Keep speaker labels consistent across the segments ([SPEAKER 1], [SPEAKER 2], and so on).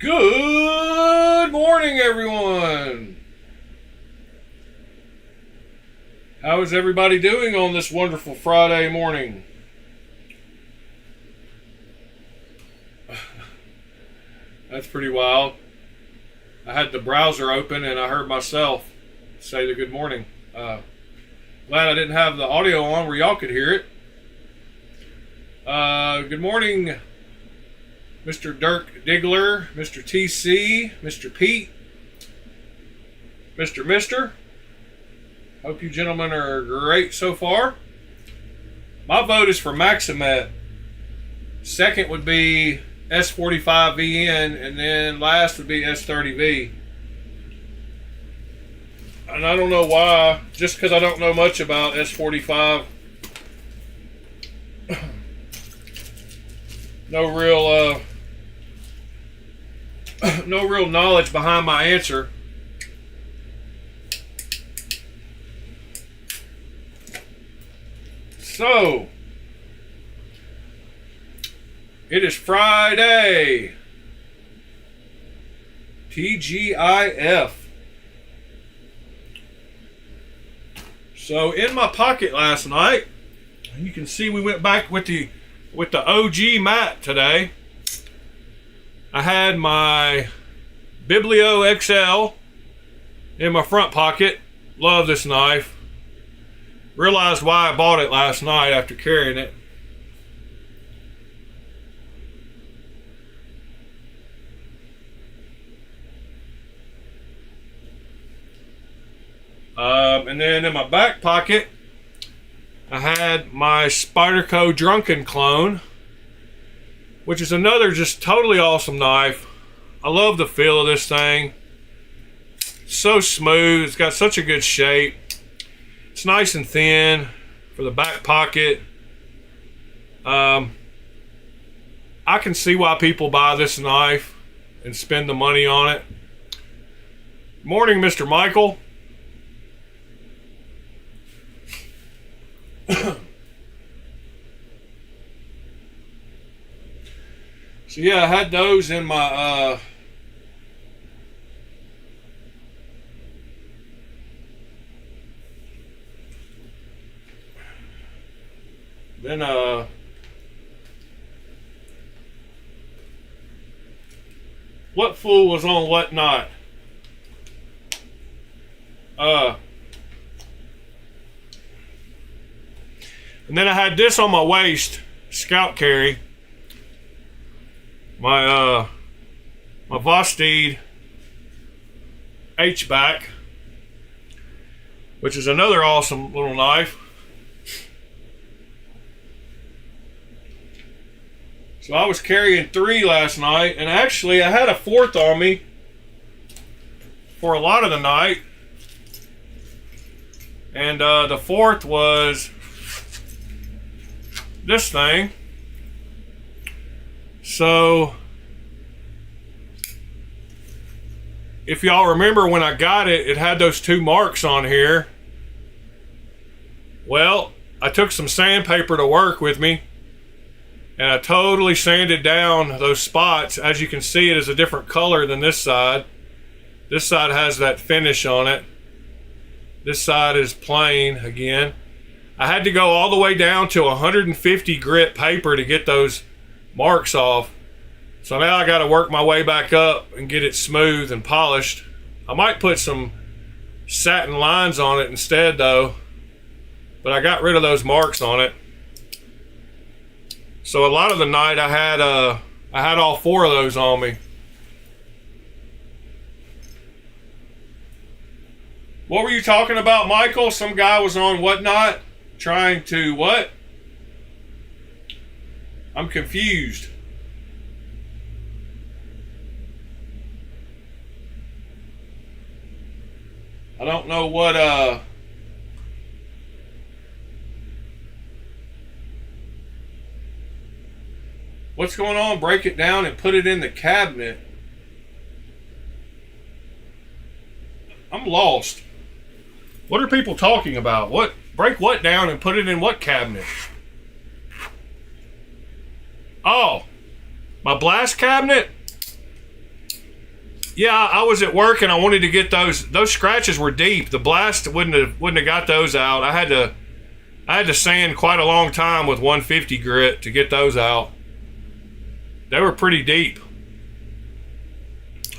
[SPEAKER 1] Good morning, everyone. How is everybody doing on this wonderful Friday morning? That's pretty wild. I had the browser open and I heard myself say the good morning. Glad I didn't have the audio on where y'all could hear it. Good morning, Mr. Dirk Diggler, Mr. TC, Mr. Pete, Mr. Mister. Hope you gentlemen are great so far. My vote is for Maximet. Second would be S45VN, and then last would be S30V. And I don't know why, just because I don't know much about S45. No real knowledge behind my answer. So, it is Friday. TGIF. So, in my pocket last night, you can see we went back with the OG mat today. I had my Biblio XL in my front pocket. Love this knife. Realized why I bought it last night after carrying it. And then in my back pocket, I had my Spyderco Drunken clone, which is another just totally awesome knife. I love the feel of this thing. So smooth. It's got such a good shape. It's nice and thin for the back pocket. I can see why people buy this knife and spend the money on it. Morning, Mr. Michael. So yeah, I had those in my what fool was on what not? And then I had this on my waist, scout carry. My Vostede H-back, which is another awesome little knife. So I was carrying 3 last night, and actually I had a 4th on me for a lot of the night. And the 4th was this thing. So, if y'all remember when I got it, it had those 2 marks on here. Well, I took some sandpaper to work with me, and I totally sanded down those spots. As you can see, it is a different color than this side. This side has that finish on it. This side is plain again. I had to go all the way down to 150 grit paper to get those marks off. So now I got to work my way back up and get it smooth and polished. I might put some satin lines on it instead though, but I got rid of those marks on it. So a lot of the night I had all 4 of those on me. What were you talking about, Michael? Some guy was on whatnot trying to what? I'm confused. I don't know what what's going on. Break it down and put it in the cabinet. I'm lost. What are people talking about? What? Break what down and put it in what cabinet? Oh, my blast cabinet? Yeah, I was at work and I wanted to get those. Those scratches were deep. The blast wouldn't have got those out. I had to sand quite a long time with 150 grit to get those out. They were pretty deep.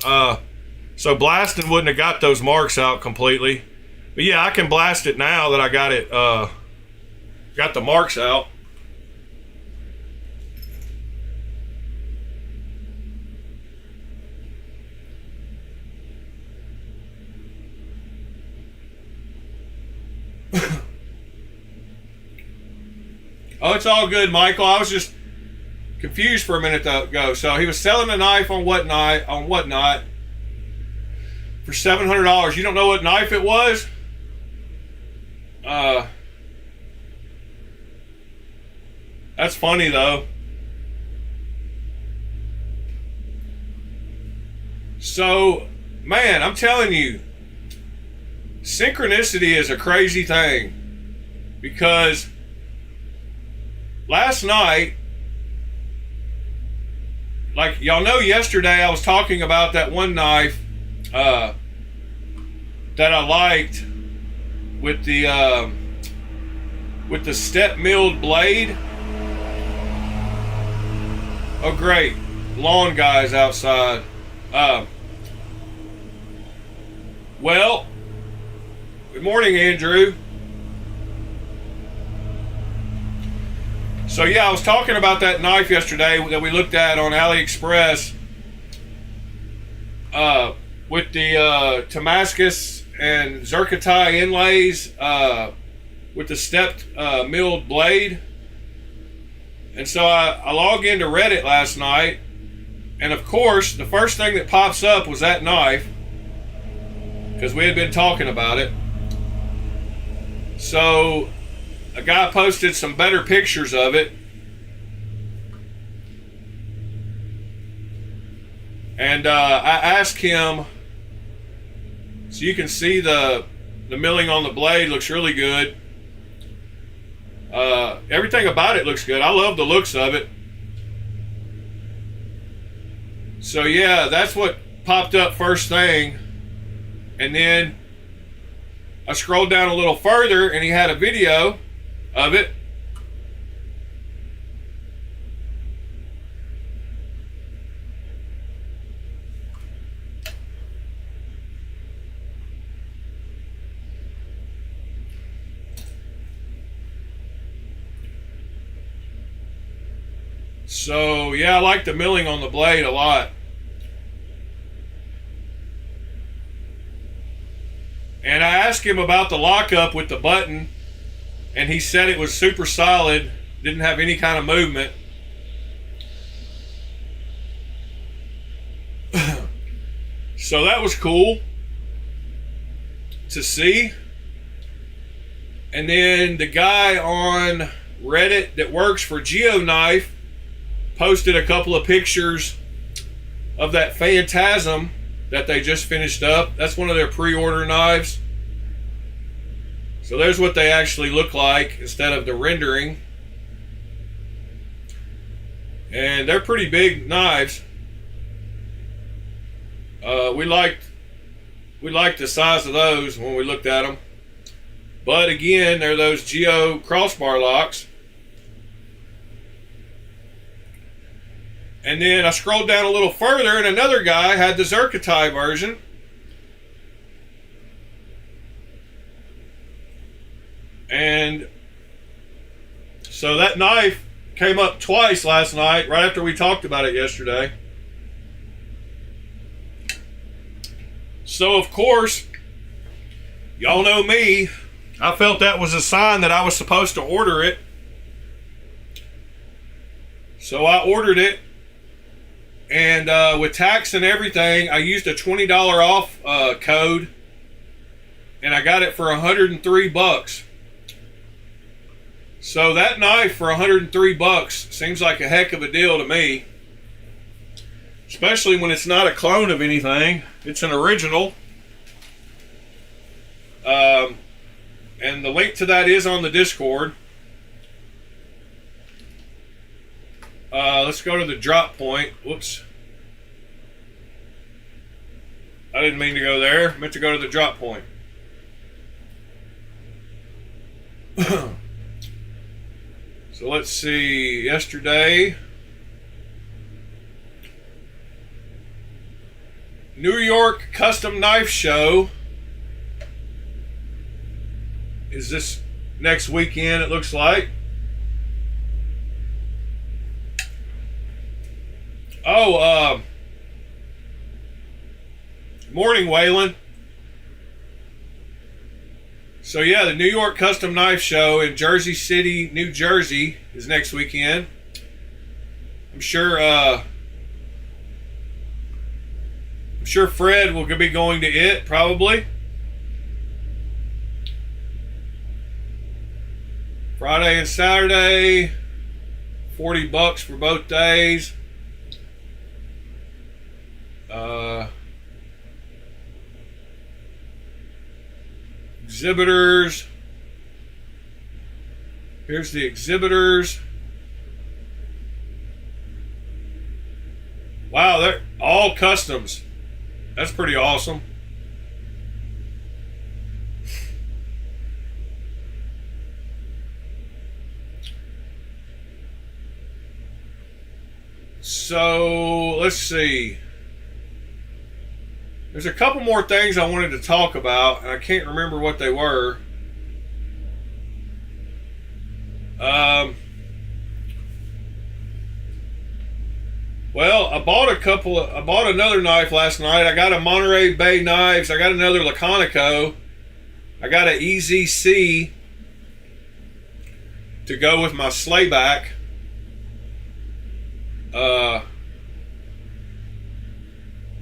[SPEAKER 1] So blasting wouldn't have got those marks out completely. But yeah, I can blast it now that I got it. Got the marks out. Oh, it's all good, Michael. I was just confused for a minute ago. So he was selling a knife on whatnot for $700. You don't know what knife it was? That's funny though. So, man, I'm telling you, synchronicity is a crazy thing, because last night, like y'all know, yesterday I was talking about that one knife that I liked with the step milled blade. Oh great, lawn guys outside. Well, good morning, Andrew. So yeah, I was talking about that knife yesterday that we looked at on AliExpress with the Damascus and Zircotai inlays with the stepped milled blade. And so I logged into Reddit last night, and of course the first thing that pops up was that knife, because we had been talking about it. So a guy posted some better pictures of it, and I asked him, so you can see the milling on the blade looks really good. Everything about it looks good. I love the looks of it. So yeah, that's what popped up first thing. And then I scrolled down a little further and he had a video of it. So yeah, I like the milling on the blade a lot. And I asked him about the lockup with the button, and he said it was super solid, didn't have any kind of movement. So that was cool to see. And then the guy on Reddit that works for GeoKnife posted a couple of pictures of that Phantasm that they just finished up. That's one of their pre-order knives. So there's what they actually look like instead of the rendering. And they're pretty big knives. We liked the size of those when we looked at them. But again, they're those Geo crossbar locks. And then I scrolled down a little further and another guy had the Zircotai version. And so that knife came up twice last night, right after we talked about it yesterday. So of course, y'all know me, I felt that was a sign that I was supposed to order it. So I ordered it. And with tax and everything, I used a $20 off code, and I got it for $103. So that knife for $103 seems like a heck of a deal to me, especially when it's not a clone of anything. It's an original. And the link to that is on the Discord. Let's go to the drop point. Whoops. I didn't mean to go there. I meant to go to the drop point. So let's see. Yesterday, New York Custom Knife Show is this next weekend, it looks like. Oh, morning, Waylon. So yeah, the New York Custom Knife Show in Jersey City, New Jersey is next weekend. I'm sure Fred will be going to it, probably. Friday and Saturday, $40 for both days. Exhibitors. Here's the exhibitors. Wow, they're all customs. That's pretty awesome. So, let's see. There's a couple more things I wanted to talk about, and I can't remember what they were. Well, I bought another knife last night. I got a Monterey Bay Knives. I got another Laconico. I got an EZC to go with my slayback.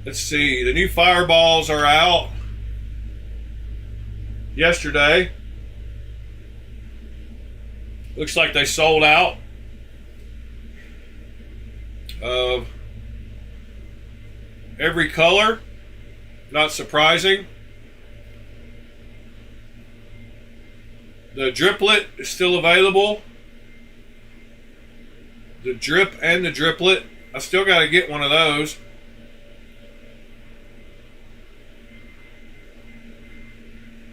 [SPEAKER 1] Let's see, the new fireballs are out yesterday. Looks like they sold out of every color. Not surprising. The driplet is still available. The drip and the driplet. I still got to get one of those.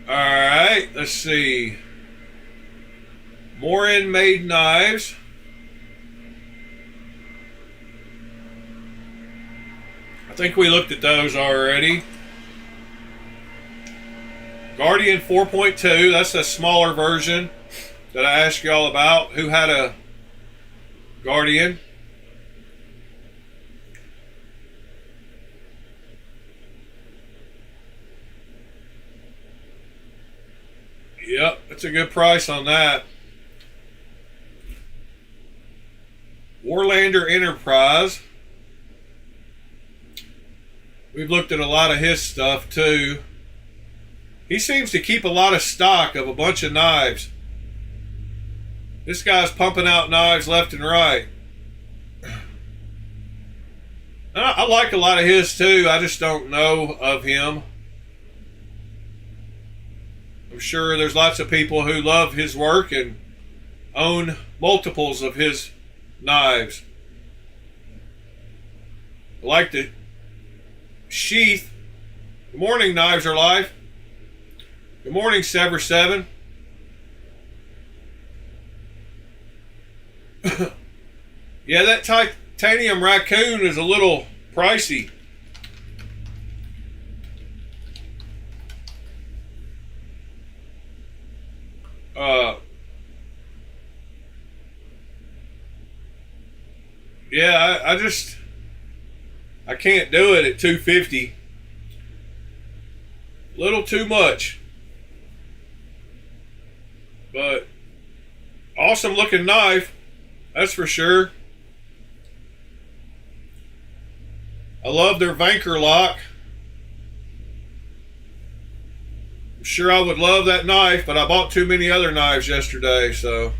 [SPEAKER 1] Alright, let's see. More in-made knives. I think we looked at those already. Guardian 4.2, that's the smaller version that I asked y'all about. Who had a Guardian? Yep, that's a good price on that. Warlander Enterprise. We've looked at a lot of his stuff too. He seems to keep a lot of stock of a bunch of knives. This guy's pumping out knives left and right. I like a lot of his too. I just don't know of him. I'm sure there's lots of people who love his work and own multiples of his knives. I like the sheath. Good morning, Knives Are Life. Good morning, Sever 7. Yeah, that titanium raccoon is a little pricey. Yeah, I can't do it at $250. Little too much. But awesome looking knife, that's for sure. I love their Vanker lock. I'm sure I would love that knife, but I bought too many other knives yesterday, so.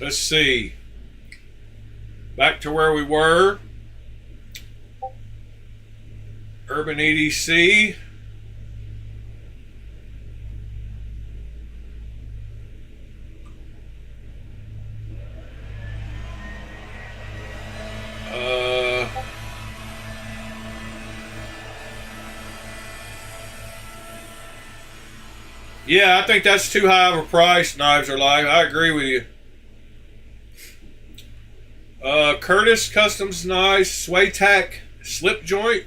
[SPEAKER 1] Let's see. Back to where we were. Urban EDC. Yeah, I think that's too high of a price. Knives are live. I agree with you. Curtis Customs Knives Sway Tack slip joint.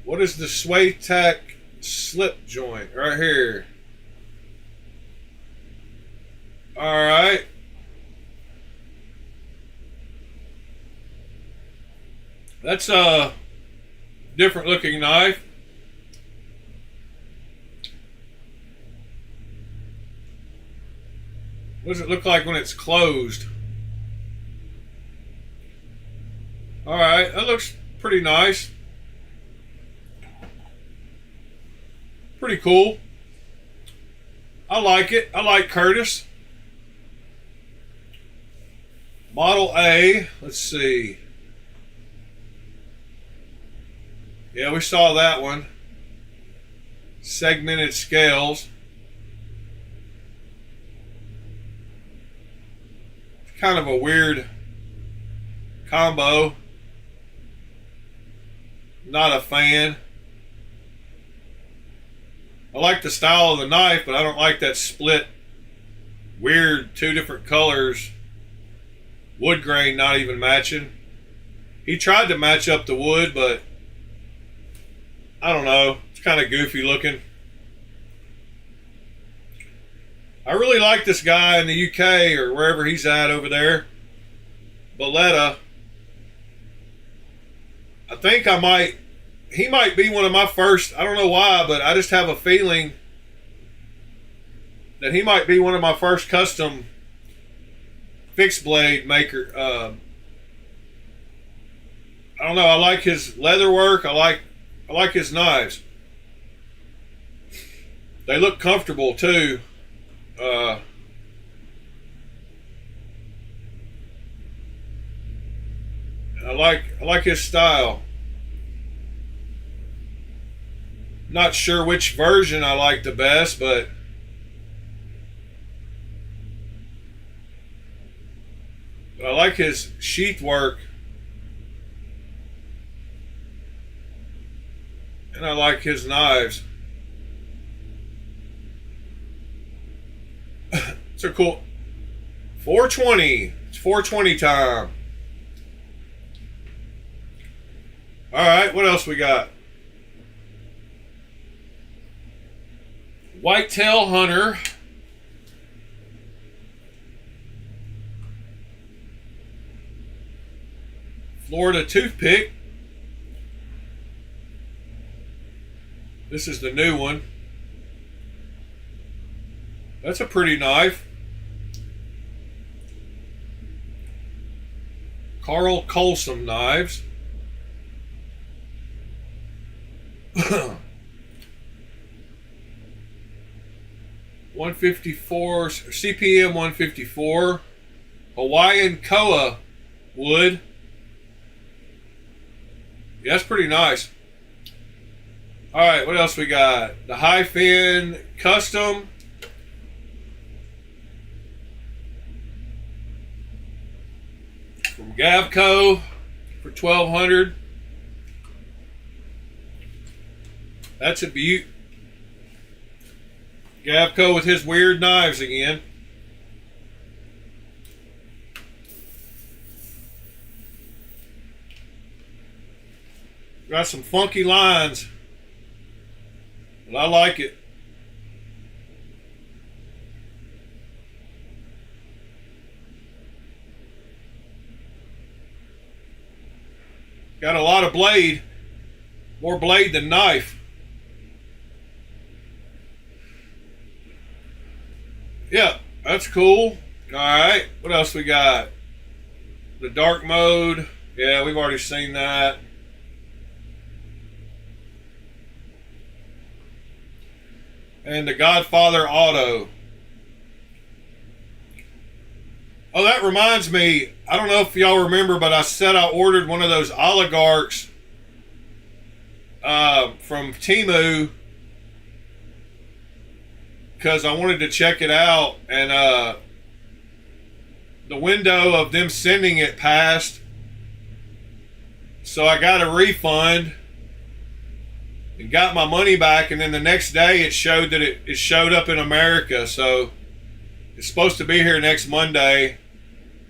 [SPEAKER 1] What is the Sway Tack slip joint? Right here. Alright. That's a different looking knife. What does it look like when it's closed? Alright, that looks pretty nice. Pretty cool. I like it. I like Curtis. Model A. Let's see. Yeah, we saw that one. Segmented scales. Kind of a weird combo. Not a fan. I like the style of the knife, but I don't like that split, weird, two different colors. Wood grain not even matching. He tried to match up the wood, but I don't know. It's kind of goofy looking. I really like this guy in the UK or wherever he's at over there. Boletta. I think he might be one of my first, I don't know why, but I just have a feeling that he might be one of my first custom fixed blade maker. I don't know, I like his leather work, I like his knives. They look comfortable too. I like his style. Not sure which version I like the best, but I like his sheath work. And I like his knives. It's a cool 420. It's 420 time. Alright, what else we got? Whitetail Hunter. Florida Toothpick. This is the new one. That's a pretty knife. Carl Colson Knives. 154 CPM 154 Hawaiian Koa wood. Yeah, that's pretty nice. Alright, what else we got? The High Fin Custom. From Gavco for $1,200. That's a beaut. Gavco with his weird knives again. Got some funky lines, but I like it. Got a lot of blade, more blade than knife. Yeah, that's cool. Alright, what else we got? The dark mode. Yeah, we've already seen that. And the Godfather Auto. Oh, that reminds me. I don't know if y'all remember, but I said I ordered one of those oligarchs from Temu because I wanted to check it out, and the window of them sending it passed, so I got a refund. and got my money back, and then the next day it showed that it showed up in America. So it's supposed to be here next Monday,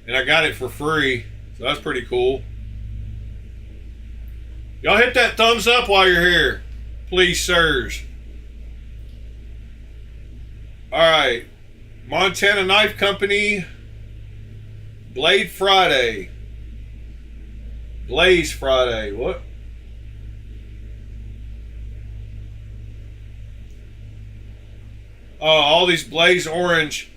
[SPEAKER 1] and I got it for free. So that's pretty cool. Y'all hit that thumbs up while you're here, please, sirs. Alright, Montana Knife Company, Blade Friday. Blaze Friday, what? Oh, all these Blaze Orange.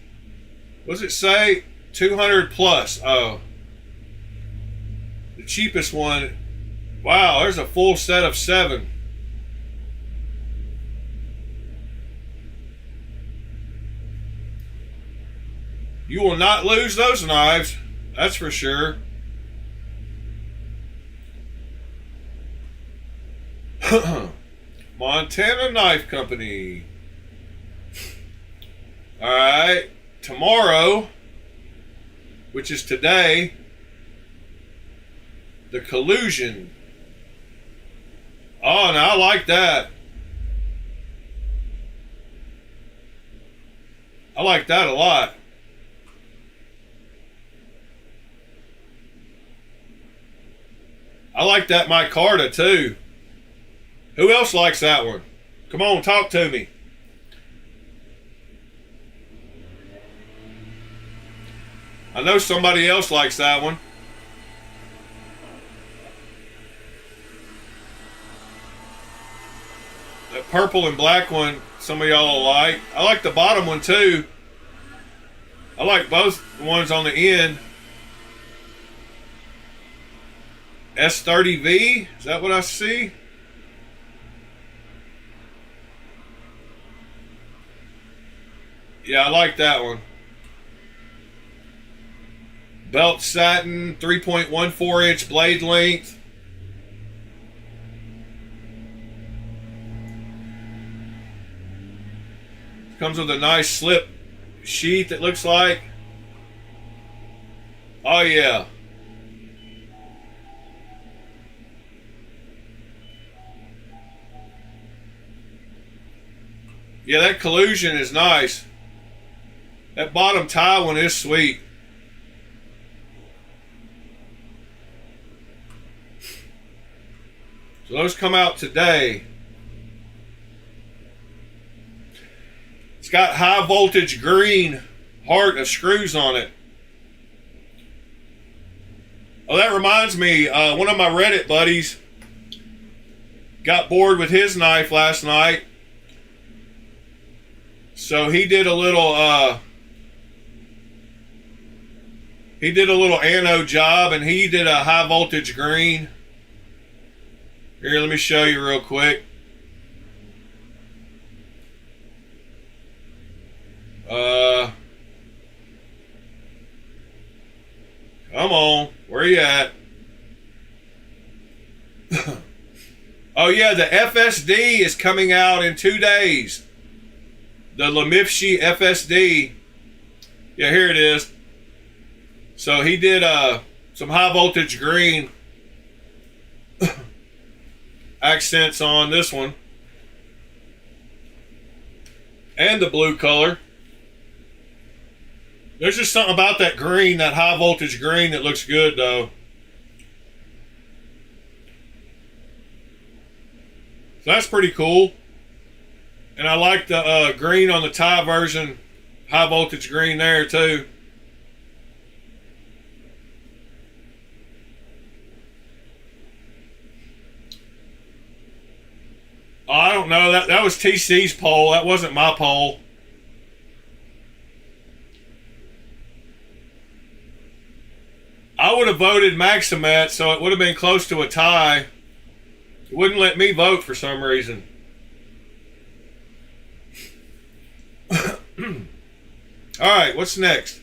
[SPEAKER 1] What does it say? 200 plus. Oh. The cheapest one. Wow, there's a full set of 7. You will not lose those knives, that's for sure. Montana Knife Company. Alright, tomorrow, which is today, the Collusion. Oh, now I like that. I like that a lot. I like that micarta too. Who else likes that one? Come on, talk to me. I know somebody else likes that one. That purple and black one, some of y'all will like. I like the bottom one too. I like both the ones on the end. S30V, is that what I see? Yeah, I like that one. Belt satin, 3.14 inch blade length. Comes with a nice slip sheath, it looks like. Oh yeah. Yeah, that Collusion is nice. That bottom tie one is sweet. So those come out today. It's got high voltage green heart of screws on it. Oh, that reminds me, one of my Reddit buddies got bored with his knife last night. So he did a little anode job, and he did a high voltage green. Here, let me show you real quick. Come on, where you at? Oh yeah, the FSD is coming out in 2 days. The Lemifshi FSD. Yeah, here it is. So he did some high voltage green accents on this one. And the blue color. There's just something about that green, that high voltage green, that looks good though. So that's pretty cool. And I like the green on the tie version, high voltage green there too. Oh, I don't know, that was TC's poll, that wasn't my poll. I would have voted Maximet, so it would have been close to a tie. It wouldn't let me vote for some reason. Alright, what's next?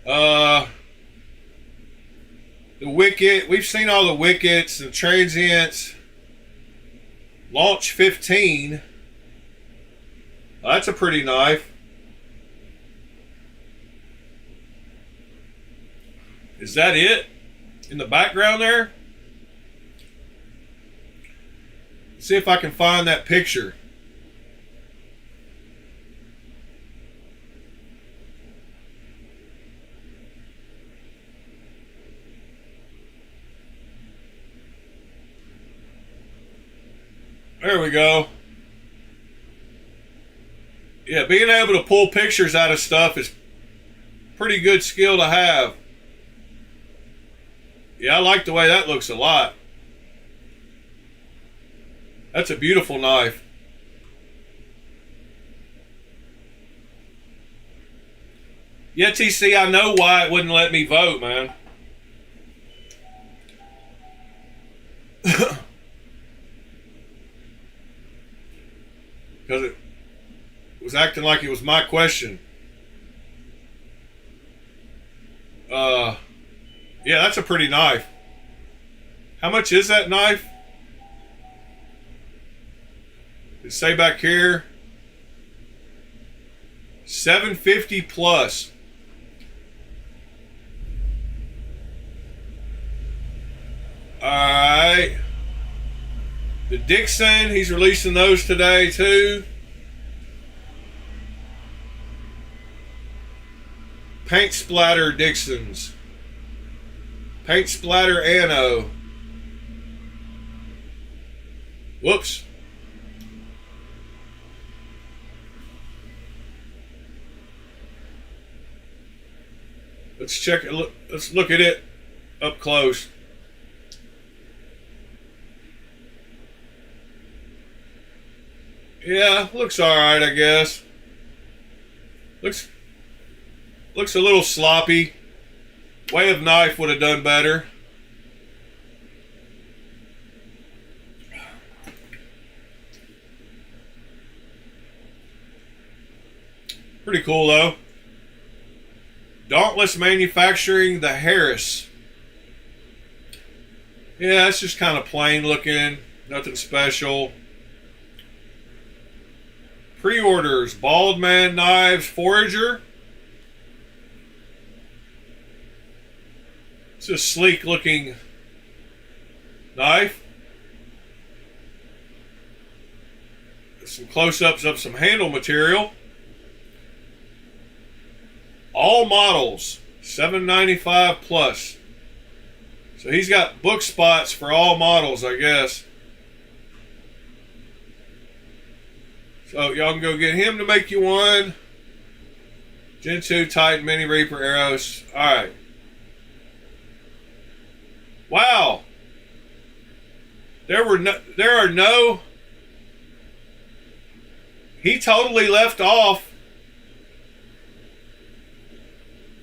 [SPEAKER 1] The wicket. We've seen all the wickets and transients. Launch 15. That's a pretty knife. Is that it? In the background there? See if I can find that picture. There we go. Yeah, being able to pull pictures out of stuff is pretty good skill to have. Yeah, I like the way that looks a lot. That's a beautiful knife. Yeah, TC, I know why it wouldn't let me vote, man. Because it was acting like it was my question. Yeah, that's a pretty knife. How much is that knife? It say back here, $750 plus. All right. The Dixon, he's releasing those today too. Paint splatter Dixons. Paint splatter Anno. Whoops. Let's check it. Let's look at it up close. Yeah, looks all right, I guess. Looks a little sloppy. Way of Knife would have done better. Pretty cool though. Dauntless Manufacturing, the Harris. Yeah, it's just kind of plain looking. Nothing special. Pre-orders, Bald Man Knives, Forager. It's a sleek looking knife. Some close-ups of some handle material. All models, $795 plus. So he's got book spots for all models, I guess. So y'all can go get him to make you one. Gen 2 Titan Mini Reaper arrows. Alright. Wow. There are no. He totally left off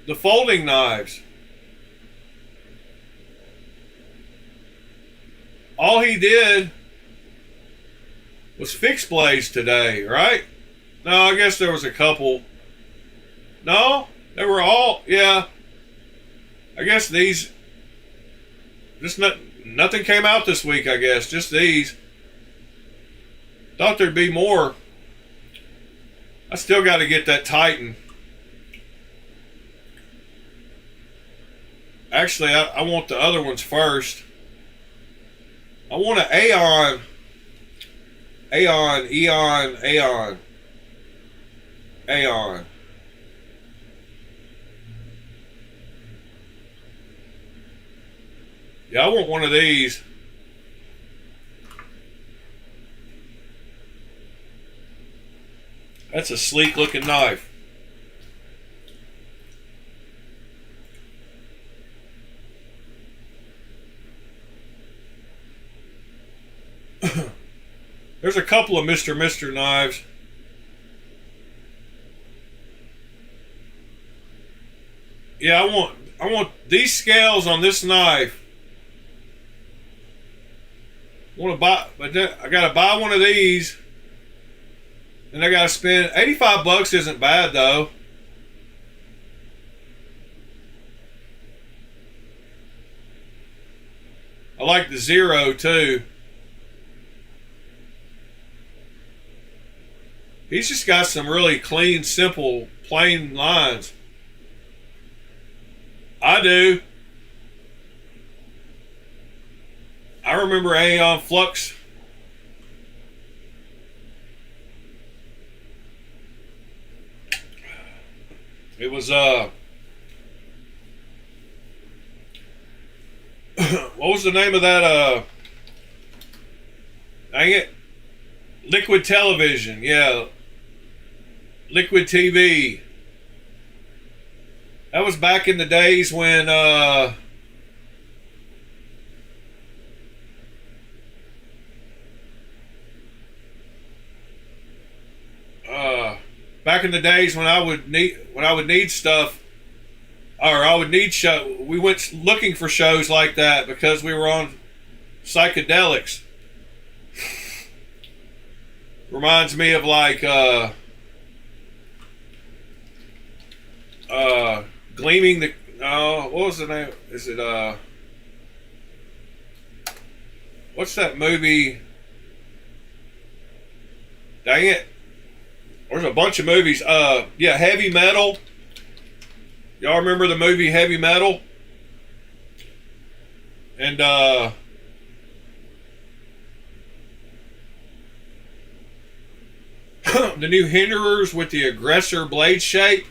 [SPEAKER 1] the folding knives. All he did was fixed blades today, right? No, I guess there was a couple. No, they were all, yeah. I guess these, just nothing came out this week, I guess. Just these. Thought there'd be more. I still got to get that Titan. Actually, I want the other ones first. I want an Aeon. Aeon. Yeah, I want one of these. That's a sleek looking knife. There's a couple of Mr. knives. Yeah, I want these scales on this knife. I want to buy, but I gotta buy one of these, and I gotta spend $85. Isn't bad though. I like the Zero too. He's just got some really clean, simple, plain lines. I do. I remember Aeon Flux It was what was the name of that dang it, Liquid Television. Yeah, Liquid TV. That was back in the days when back in the days when I would need stuff, or I would need show. We went looking for shows like that because we were on psychedelics. Reminds me of like Gleaming the what was the name? Is it what's that movie? Dang it. There's a bunch of movies. Yeah, Heavy Metal. Y'all remember the movie Heavy Metal? And the new Hinderers with the aggressor blade shape.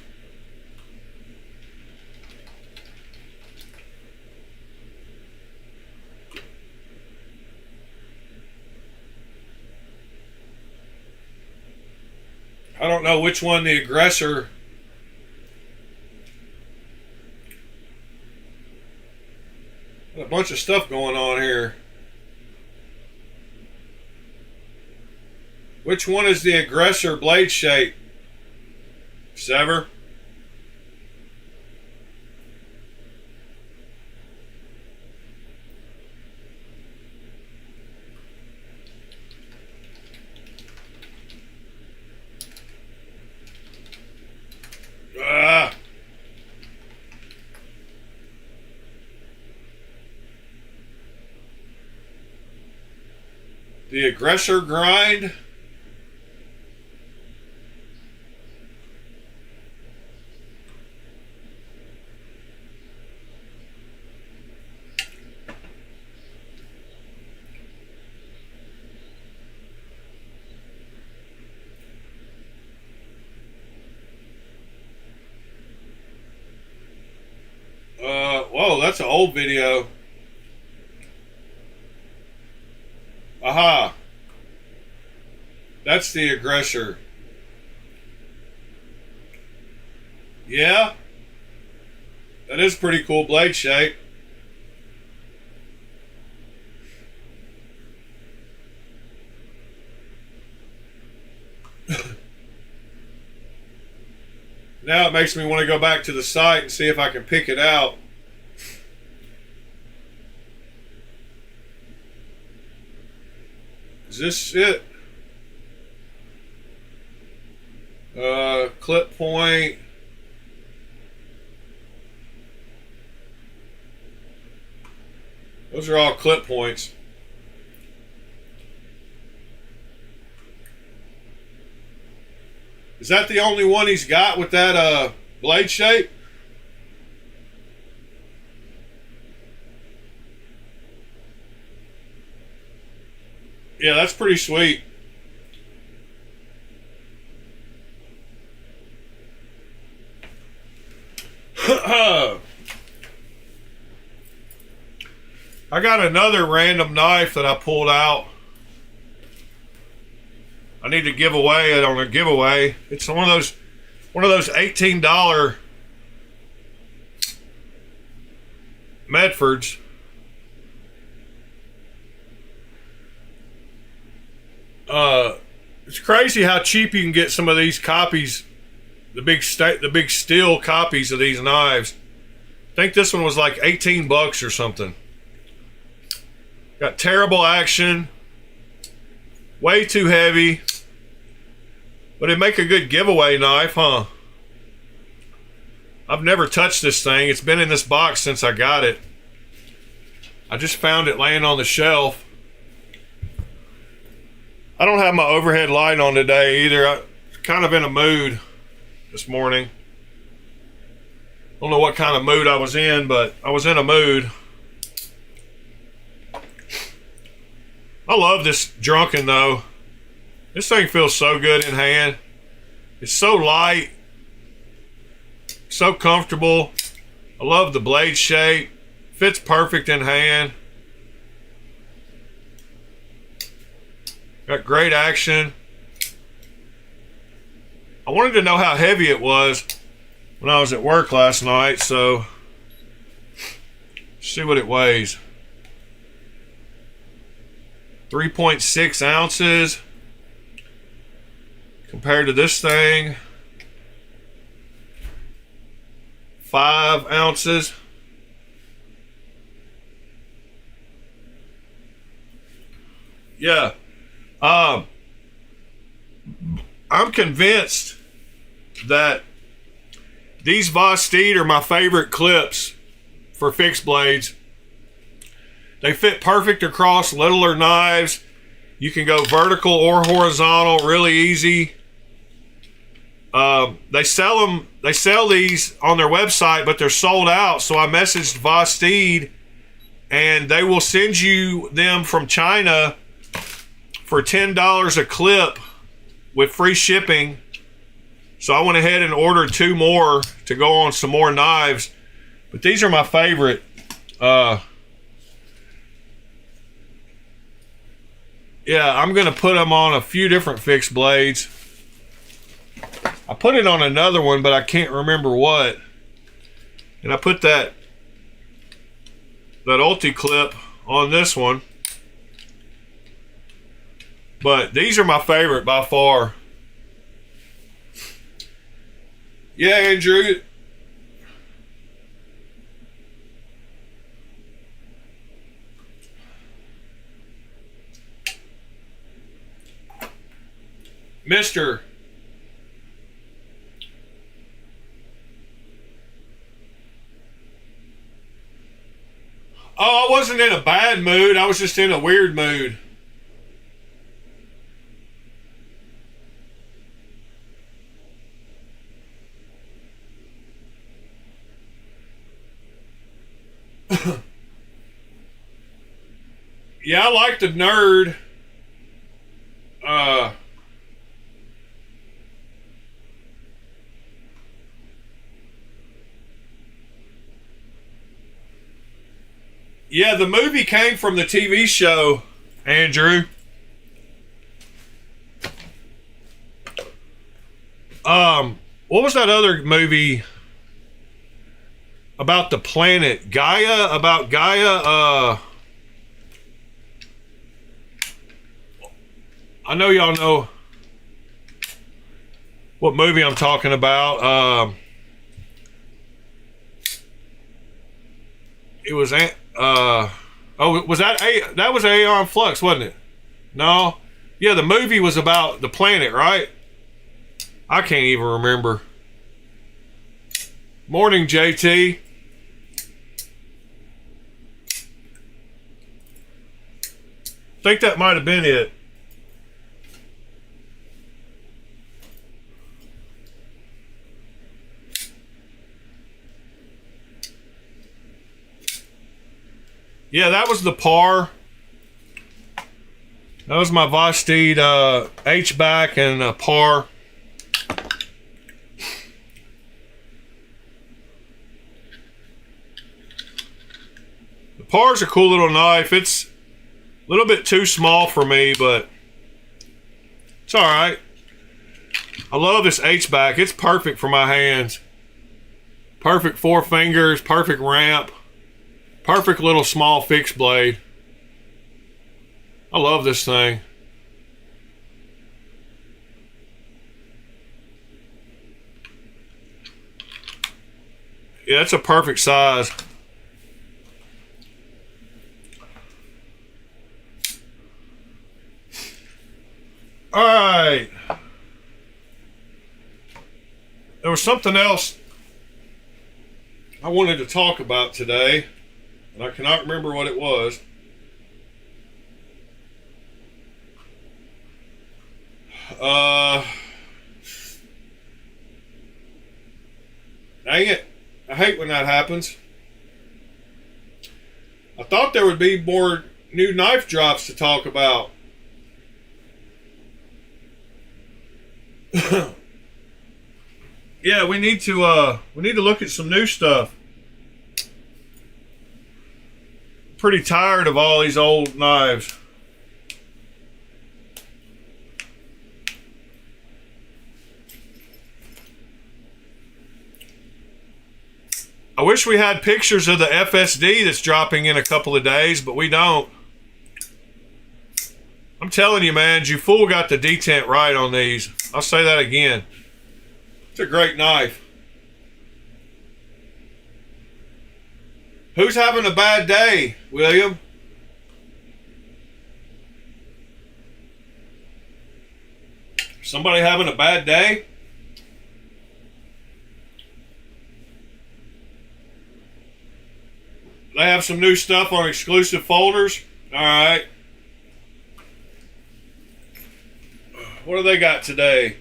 [SPEAKER 1] I don't know which one the aggressor. Got a bunch of stuff going on here. Which one is the aggressor blade shape? Sever. The aggressor grind. Whoa, that's an old video. Aha. That's the aggressor. Yeah. That is pretty cool blade shape. Now it makes me want to go back to the site and see if I can pick it out. Is this it? Clip point. Those are all clip points. Is that the only one he's got with that blade shape? Yeah, that's pretty sweet. I got another random knife that I pulled out. I need to give away it on a giveaway. It's one of those $18 Medfords. It's crazy how cheap you can get some of these copies, the big steel copies of these knives. I think this one was like 18 bucks or something. Got terrible action, way too heavy, but it'd make a good giveaway knife, huh? I've never touched this thing. It's been in this box since I got it. I just found it laying on the shelf. I don't have my overhead light on today either. I'm kind of in a mood this morning. Don't know what kind of mood I was in, but I was in a mood. I love this Drunken though. This thing feels so good in hand. It's so light. So comfortable. I love the blade shape. Fits perfect in hand. Got great action. I wanted to know how heavy it was when I was at work last night, so see what it weighs. 3.6 ounces compared to this thing, 5 ounces. Yeah. I'm convinced that these Vosteed are my favorite clips for fixed blades. They fit perfect across littler knives. You can go vertical or horizontal really easy. They sell these on their website, but they're sold out. So I messaged Vosteed, and they will send you them from China for $10 a clip with free shipping. So I went ahead and ordered 2 more to go on some more knives. But these are my favorite. Yeah, I'm going to put them on a few different fixed blades. I put it on another one, but I can't remember what. And I put that ulti clip on this one. But these are my favorite by far. Yeah, Andrew. Mister. Oh, I wasn't in a bad mood. I was just in a weird mood. Yeah, I like the nerd. Yeah, the movie came from the TV show, Andrew. What was that other movie about the planet? Gaia? About Gaia? I know y'all know what movie I'm talking about. It was was that was Aeon Flux, wasn't it? No. Yeah, the movie was about the planet, right? I can't even remember. Morning, JT. Think that might have been it. Yeah, that was the par. That was my Vosteed H-back and par. The par's a cool little knife. It's a little bit too small for me, but it's all right. I love this H-back. It's perfect for my hands. Perfect 4 fingers, perfect ramp. Perfect little small fixed blade. I love this thing. Yeah, it's a perfect size. All right. There was something else I wanted to talk about today, and I cannot remember what it was. Dang it. I hate when that happens. I thought there would be more new knife drops to talk about. Yeah, we need to look at some new stuff. Pretty tired of all these old knives. I wish we had pictures of the FSD that's dropping in a couple of days, but we don't. I'm telling you, man, you fool got the detent right on these. I'll say that again. It's a great knife. Who's having a bad day, William? Somebody having a bad day? They have some new stuff on exclusive folders. All right. What do they got today?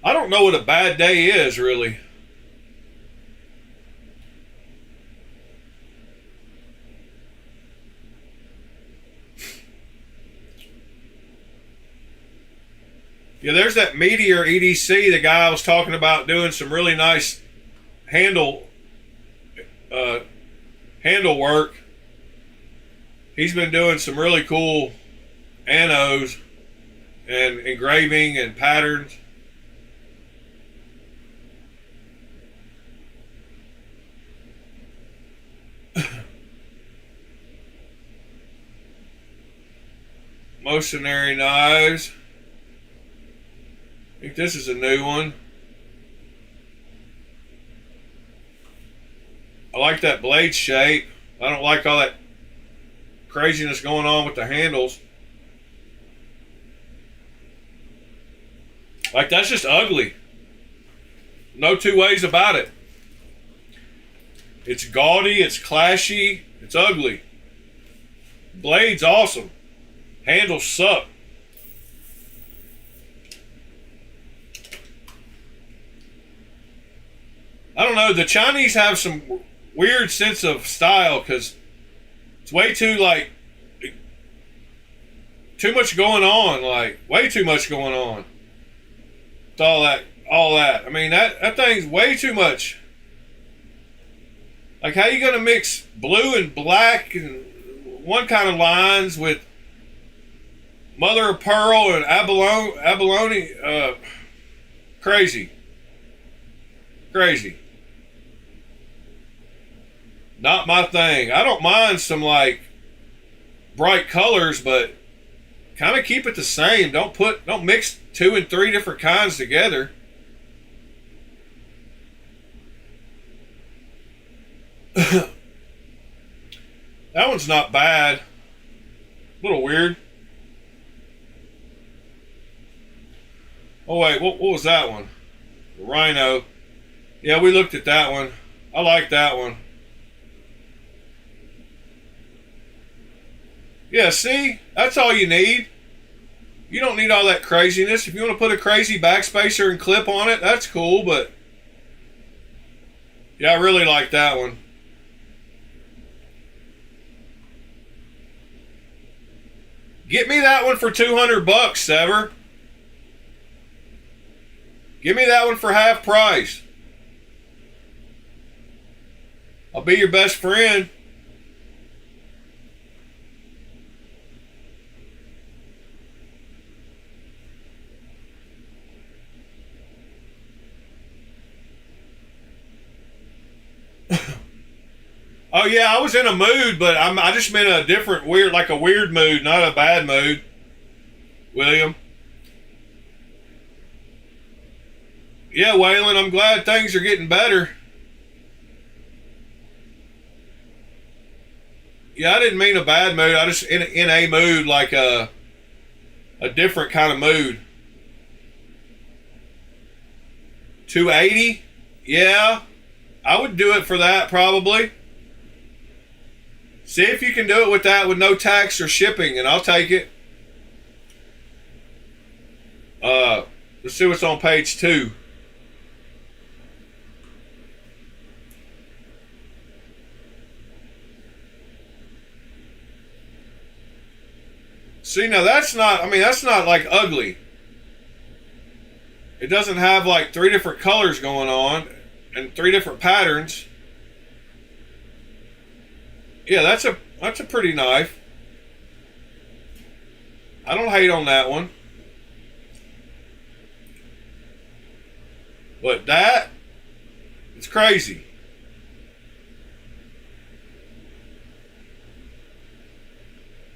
[SPEAKER 1] I don't know what a bad day is, really. Yeah, there's that Meteor EDC, the guy I was talking about doing some really nice handle work. He's been doing some really cool anos and engraving and patterns. Motionary knives. I think this is a new one. I like that blade shape. I don't like all that craziness going on with the handles. Like, that's just ugly. No two ways about it. It's gaudy, it's clashy, it's ugly. Blade's awesome. Handles suck. I don't know, the Chinese have some weird sense of style because it's way too, like, too much going on, like, way too much going on. With all that. I mean, that thing's way too much. Like, how you gonna mix blue and black and one kind of lines with mother of pearl and abalone? Crazy. Not my thing. I don't mind some, like, bright colors, but kind of keep it the same. Don't mix 2 and 3 different kinds together. That one's not bad. A little weird. Oh wait, what was that one? The Rhino. Yeah, we looked at that one. I like that one. Yeah, see? That's all you need. You don't need all that craziness. If you want to put a crazy backspacer and clip on it, that's cool, but yeah, I really like that one. Get me that one for $200, Sever. Give me that one for half price. I'll be your best friend. Oh yeah, I was in a mood, but I just meant a different weird, like a weird mood, not a bad mood, William. Yeah, Waylon, I'm glad things are getting better. Yeah, I didn't mean a bad mood. I just in a mood, like a different kind of mood. 280? Yeah, I would do it for that probably. See if you can do it with that with no tax or shipping, and I'll take it. Let's see what's on page 2. See, now that's not, I mean, that's not like ugly. It doesn't have like 3 different colors going on and 3 different patterns. Yeah, that's a pretty knife. I don't hate on that one. But that, it's crazy.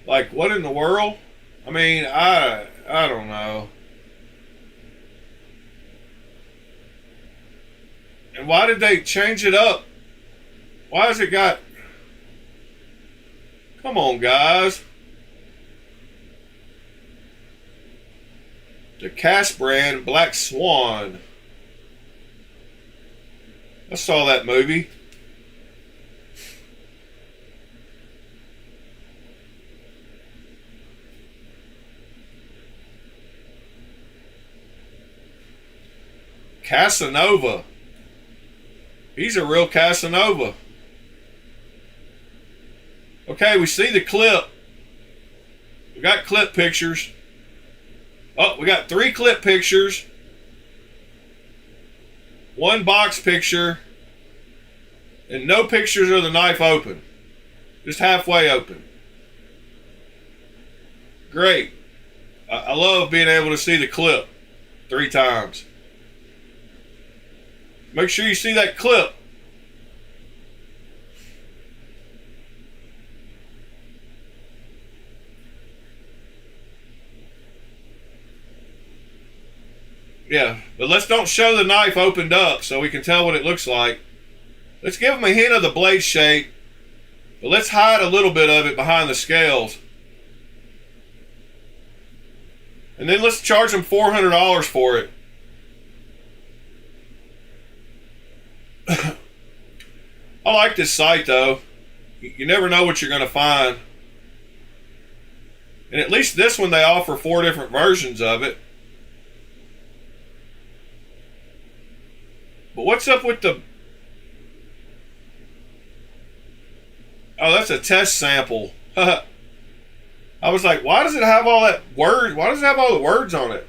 [SPEAKER 1] Like, what in the world? I mean, I don't know. And why did they change it up? Why has it got... Come on, guys. The Cass brand Black Swan. I saw that movie. Casanova. He's a real Casanova. Okay, we see the clip. We got clip pictures. Oh, we got 3 clip pictures. 1 box picture. And no pictures of the knife open. Just halfway open. Great. I love being able to see the clip 3 times. Make sure you see that clip. Yeah, but let's don't show the knife opened up so we can tell what it looks like. Let's give them a hint of the blade shape, but let's hide a little bit of it behind the scales. And then let's charge them $400 for it. I like this site though. You never know what you're going to find. And at least this one they offer 4 different versions of it. But what's up with the... Oh, that's a test sample. I was like, why does it have all that word? Why does it have all the words on it?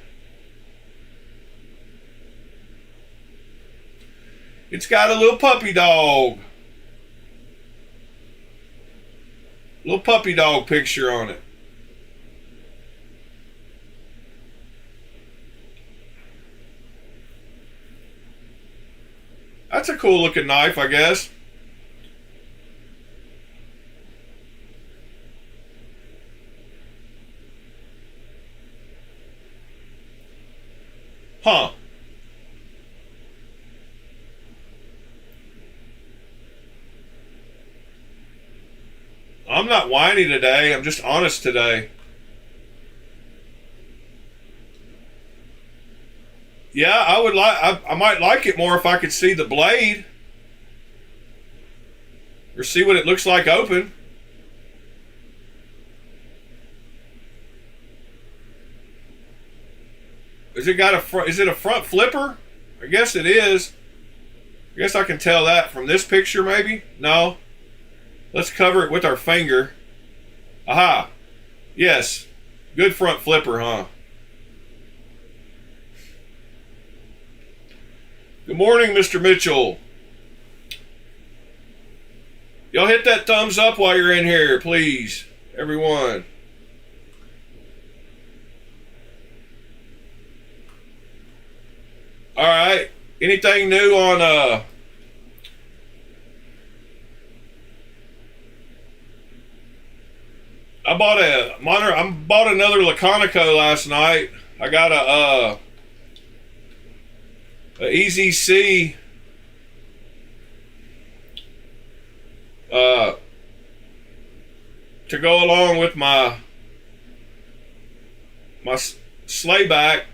[SPEAKER 1] It's got a little puppy dog. Little puppy dog picture on it. That's a cool looking knife, I guess. Huh. I'm not whiny today. I'm just honest today. Yeah, I would like. I might like it more if I could see the blade, or see what it looks like open. Is it got a front? Is it a front flipper? I guess it is. I guess I can tell that from this picture, maybe. No. Let's cover it with our finger. Aha. Yes. Good front flipper, huh? Good morning, Mr. Mitchell. Y'all hit that thumbs up while you're in here, please. Everyone. Alright. Anything new on I bought another Laconico last night. I got a EZC to go along with my slayback.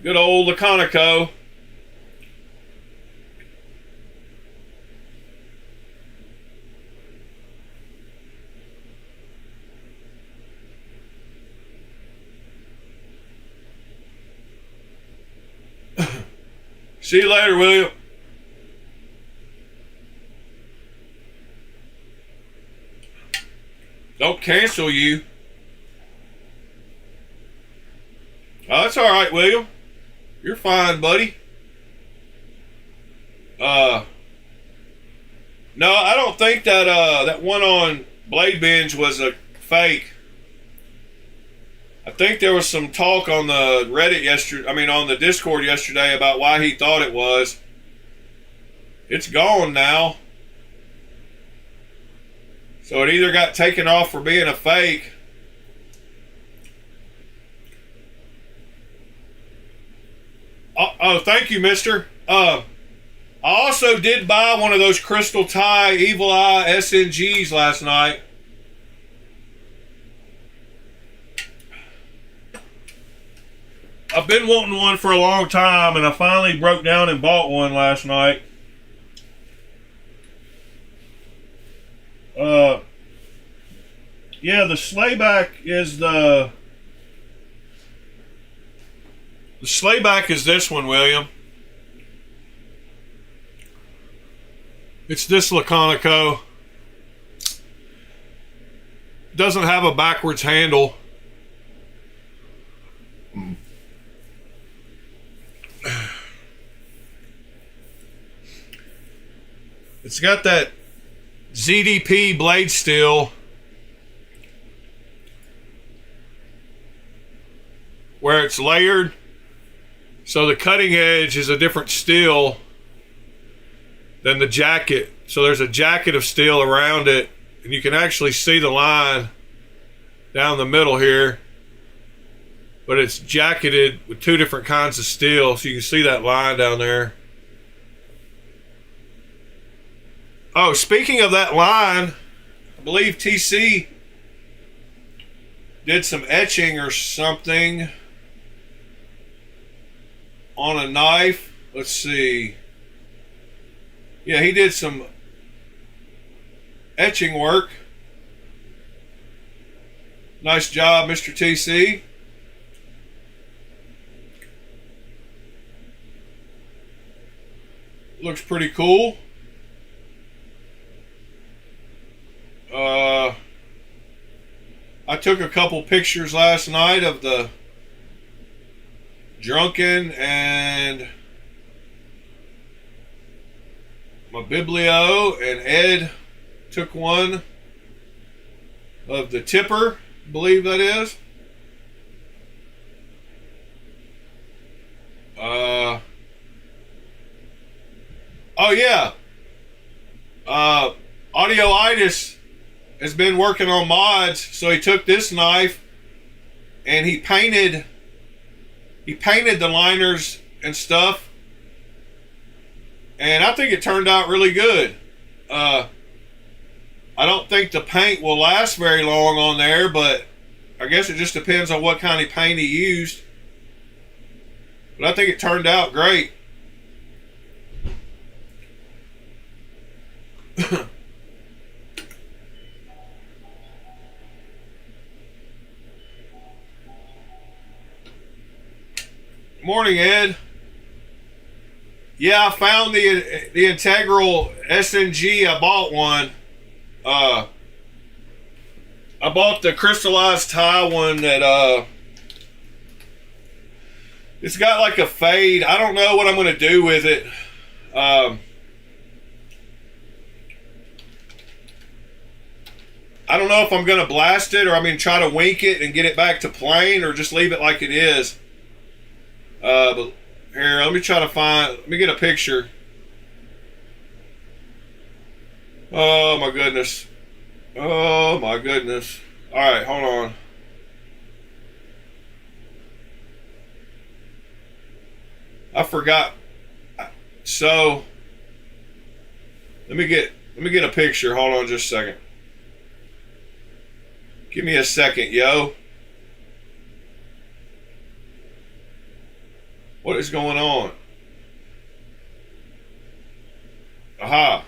[SPEAKER 1] Good old Laconico. See you later, William. Don't cancel you. Oh, that's all right, William. You're fine, buddy. No, I don't think that that one on Blade Binge was a fake. I think there was some talk on the Reddit yesterday. I mean, on the Discord yesterday about why he thought it was. It's gone now. So it either got taken off for being a fake. Oh, thank you, mister. I also did buy one of those Crystal Tie Evil Eye SNGs last night. I've been wanting one for a long time, and I finally broke down and bought one last night. Yeah, the slayback is the slayback is this one, William. It's this Laconico. Doesn't have a backwards handle. It's got that ZDP blade steel where it's layered, so the cutting edge is a different steel than the jacket. So there's a jacket of steel around it, and you can actually see the line down the middle here, but it's jacketed with two different kinds of steel, so you can see that line down there. Oh, speaking of that line, I believe TC did some etching or something on a knife. Let's see. Yeah, he did some etching work. Nice job, Mr. TC. Looks pretty cool. I took a couple pictures last night of the Drunken and my Biblio, and Ed took one of the Tipper, I believe that is. Oh yeah. Audioitis has been working on mods, so he took this knife and he painted the liners and stuff, and I think it turned out really good. I don't think the paint will last very long on there, but I guess it just depends on what kind of paint he used. But I think it turned out great. Morning, Ed. Yeah, I found the integral SNG. I bought one. I bought the crystallized tie one that it's got like a fade. I don't know what I'm going to do with it. I don't know if I'm going to blast it, or I'm going to try to wink it and get it back to plain, or just leave it like it is. But here, let me get a picture. Oh my goodness. Oh my goodness. Alright, hold on. I forgot. So let me get a picture. Hold on just a second. Give me a second, yo. What is going on? Aha.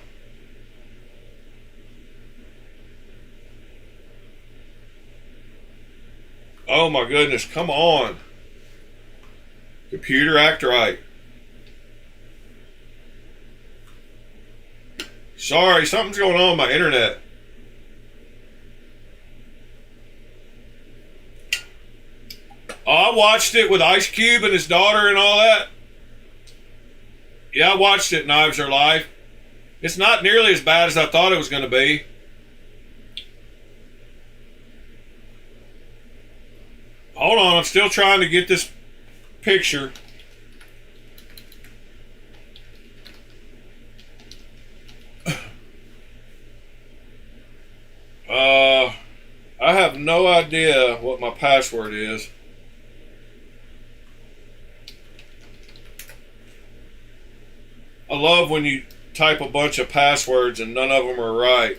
[SPEAKER 1] Oh my goodness, come on. Computer, act right. Sorry, something's going on with my internet. Oh, I watched it with Ice Cube and his daughter and all that. Yeah, I watched it, Knives Are Live. It's not nearly as bad as I thought it was going to be. Hold on, I'm still trying to get this picture. I have no idea what my password is. I love when you type a bunch of passwords and none of them are right.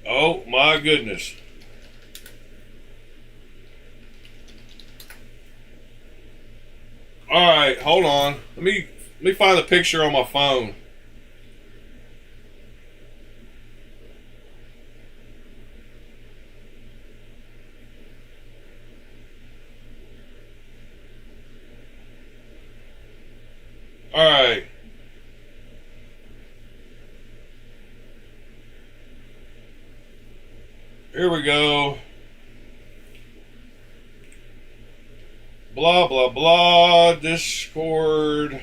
[SPEAKER 1] Oh my goodness. All right, hold on. Let me find the picture on my phone. All right. Here we go. Blah, blah, blah. Discord.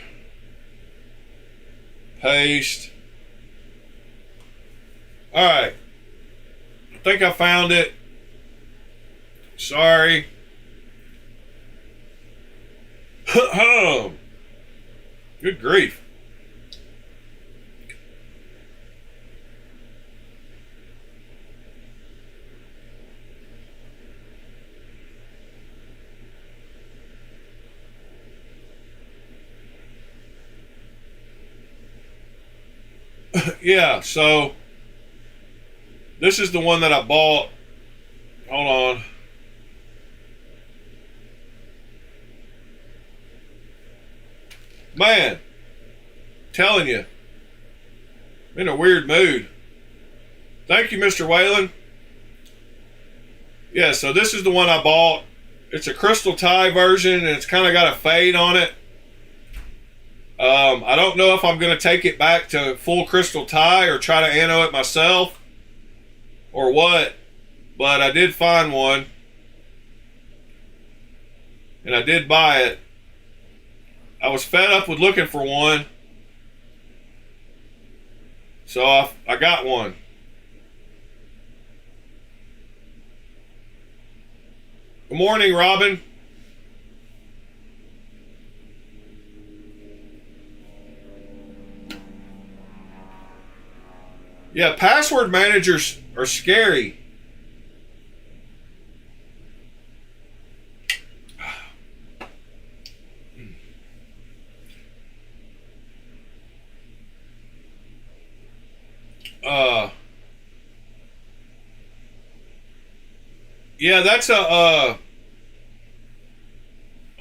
[SPEAKER 1] Paste. All right. I think I found it. Sorry. Good grief. Yeah, so this is the one that I bought. Hold on. Man, telling you, I'm in a weird mood. Thank you, Mr. Whalen. Yeah, so this is the one I bought. It's a crystal tie version, and it's kind of got a fade on it. I don't know if I'm going to take it back to full crystal tie or try to anno it myself or what, but I did find one, and I did buy it. I was fed up with looking for one, so I got one. Good morning, Robin. Yeah, password managers are scary. Yeah, that's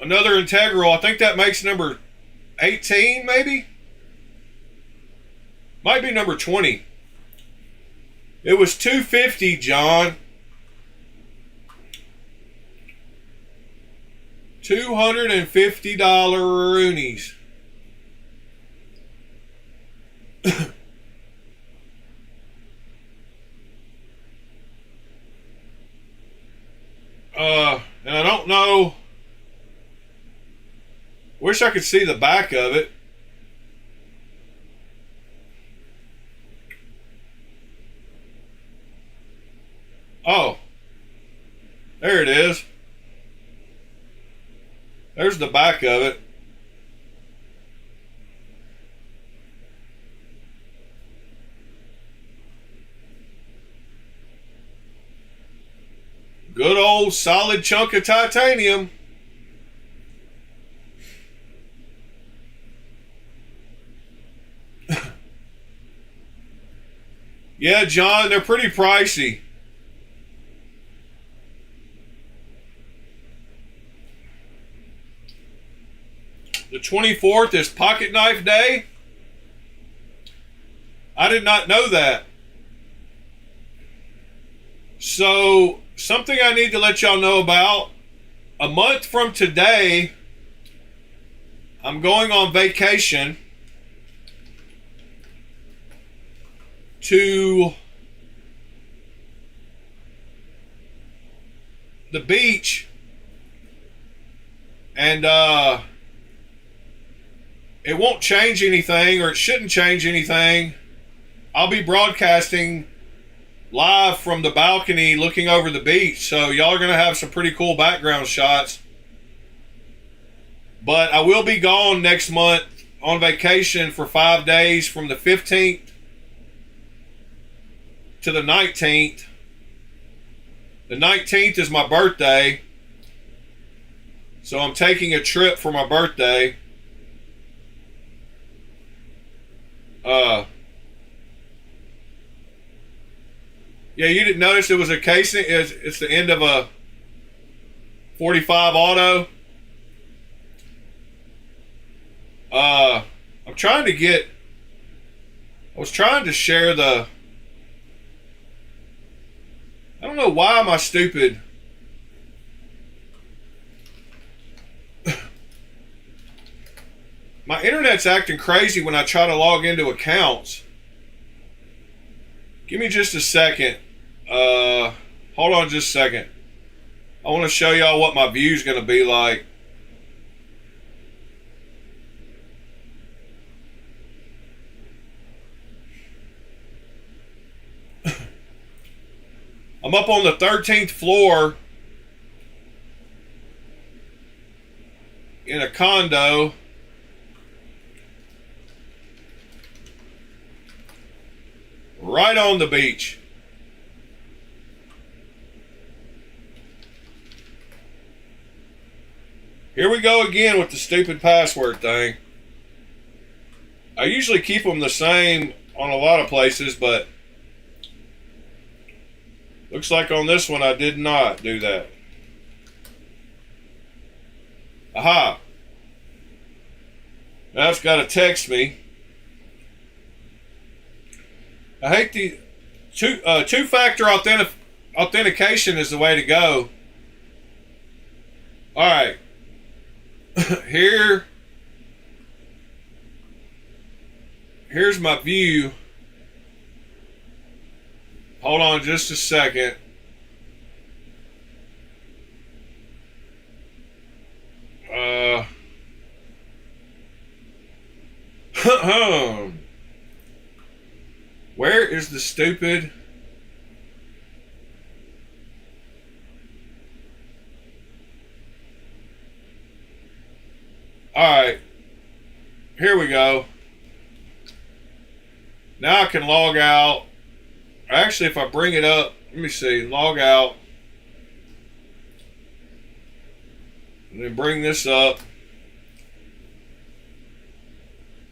[SPEAKER 1] another integral. I think that makes number 18, maybe? Might be number 20. It was $250, John. $250 roonies. And I don't know. Wish I could see the back of it. Oh, there it is. There's the back of it. Good old solid chunk of titanium. Yeah, John, they're pretty pricey. The 24th is Pocket Knife Day. I did not know that. So, something I need to let y'all know about. A month from today, I'm going on vacation. to the beach, and it won't change anything, or it shouldn't change anything. I'll be broadcasting live from the balcony looking over the beach, so y'all are going to have some pretty cool background shots. But I will be gone next month on vacation for 5 days, from the 15th to the 19th. The 19th is my birthday, so I'm taking a trip for my birthday. Yeah, you didn't notice it was a casing. It's the end of a 45 auto. I'm trying to get. I was trying to share the. I don't know why am I stupid. My internet's acting crazy when I try to log into accounts. Give me just a second. Hold on just a second. I want to show y'all what my view's going to be like. I'm up on the 13th floor in a condo. Right on the beach. Here we go again with the stupid password thing. I usually keep them the same on a lot of places, but looks like on this one I did not do that. Aha. Now it's got to text me. I hate the two-factor authentication is the way to go. All right. Here's my view. Hold on just a second. Where is the stupid? Alright. Here we go. Now I can log out. Actually, if I bring it up, let me see. Log out. And then bring this up.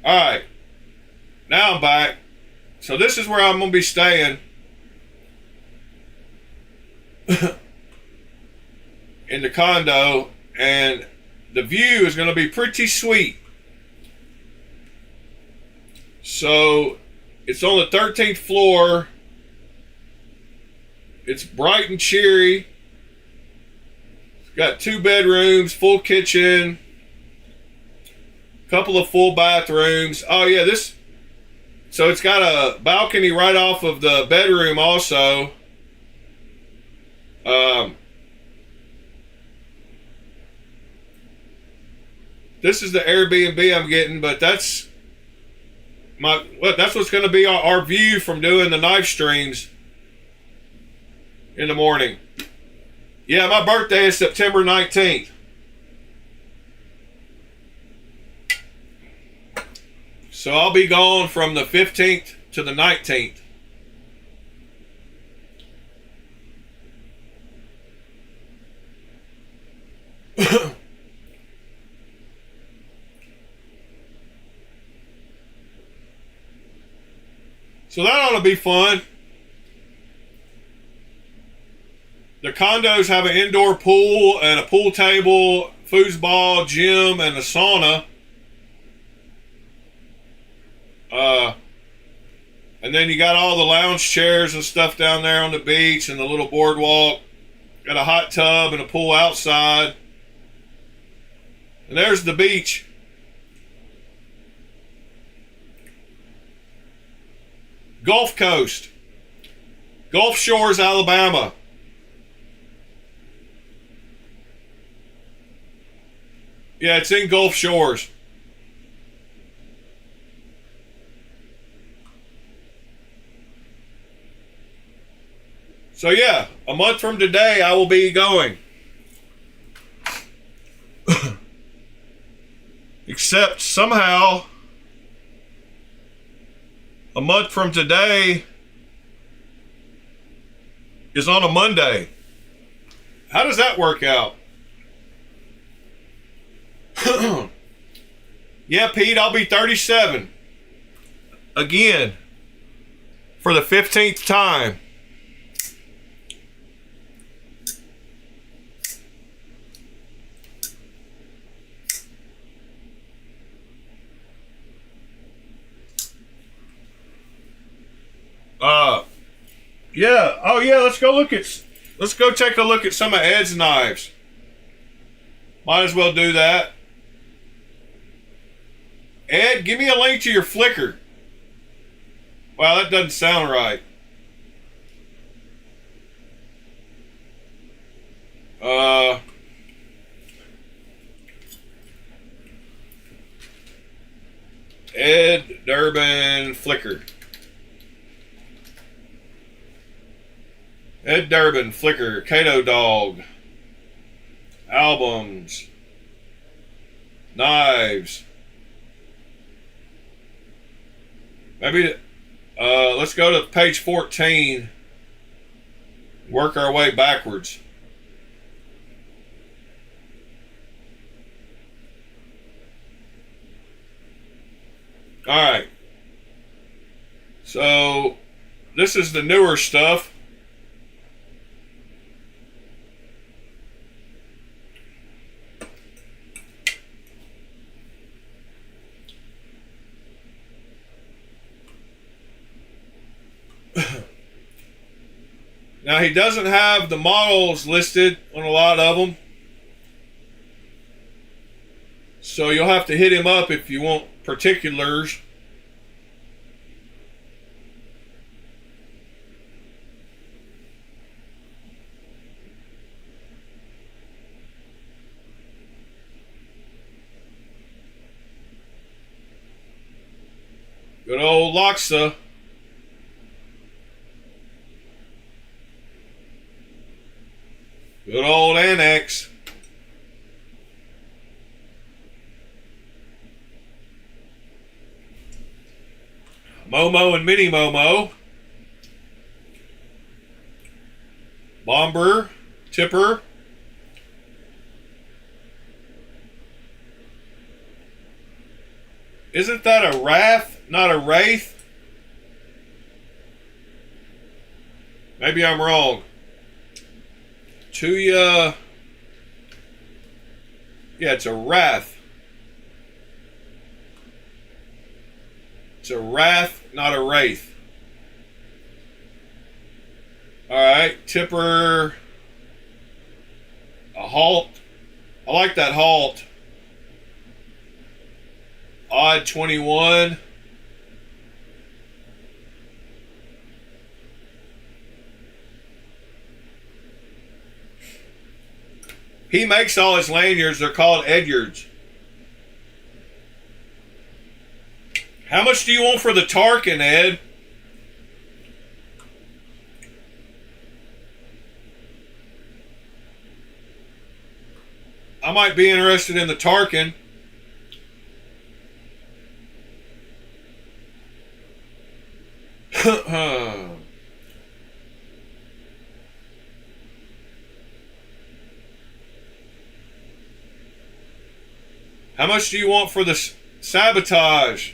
[SPEAKER 1] Alright. Now I'm back. So this is where I'm going to be staying. In the condo. And the view is going to be pretty sweet. So it's on the 13th floor. It's bright and cheery. It's got 2 bedrooms, full kitchen, couple of full bathrooms. Oh yeah, so it's got a balcony right off of the bedroom also. This is the Airbnb I'm getting, but that's what's going to be our view from doing the knife streams in the morning. Yeah, my birthday is September 19th. So I'll be gone from the 15th to the 19th. So that ought to be fun. The condos have an indoor pool and a pool table, foosball, gym, and a sauna. And then you got all the lounge chairs and stuff down there on the beach and the little boardwalk. Got a hot tub and a pool outside. And there's the beach. Gulf Coast. Gulf Shores, Alabama. Yeah, it's in Gulf Shores. So yeah, a month from today I will be going. Except somehow a month from today is on a Monday. How does that work out? Yeah, Pete, I'll be 37. Again. For the 15th time. Yeah. Oh yeah, let's go take a look at some of Ed's knives. Might as well do that. Ed, give me a link to your Flickr. Wow, that doesn't sound right. Ed Durbin Flickr. Ed Durbin Flickr. Cato Dog. Albums. Knives. Maybe let's go to page 14. Work our way backwards. All right. So this is the newer stuff. Now he doesn't have the models listed on a lot of them. So you'll have to hit him up if you want particulars. Good old Loxa. Good old Annex. Momo and Mini Momo. Bomber. Tipper. Isn't that a Wrath, not a Wraith? Maybe I'm wrong. Tuya. Yeah, it's a Wrath. It's a Wrath, not a Wraith. Alright, Tipper. A Halt. I like that Halt. Odd 21. He makes all his lanyards. They're called Edyards. How much do you want for the Tarkin, Ed? I might be interested in the Tarkin. How much do you want for the Sabotage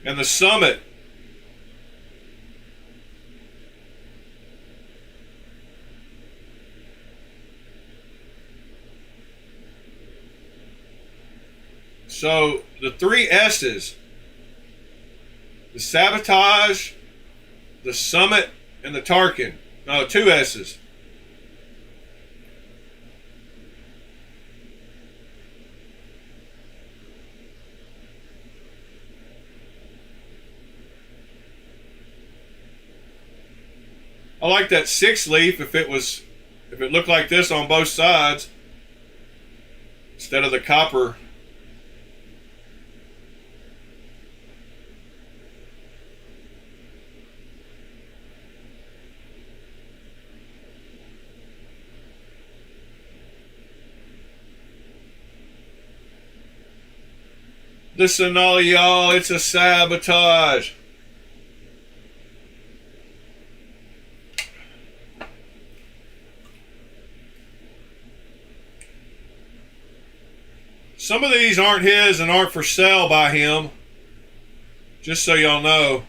[SPEAKER 1] and the Summit? So the three S's, the Sabotage, the Summit, and the Tarkin. No, two S's. like that 6-leaf if it looked like this on both sides instead of the copper. Listen, all y'all, it's a sabotage. Some of these aren't his and aren't for sale by him, just so y'all know.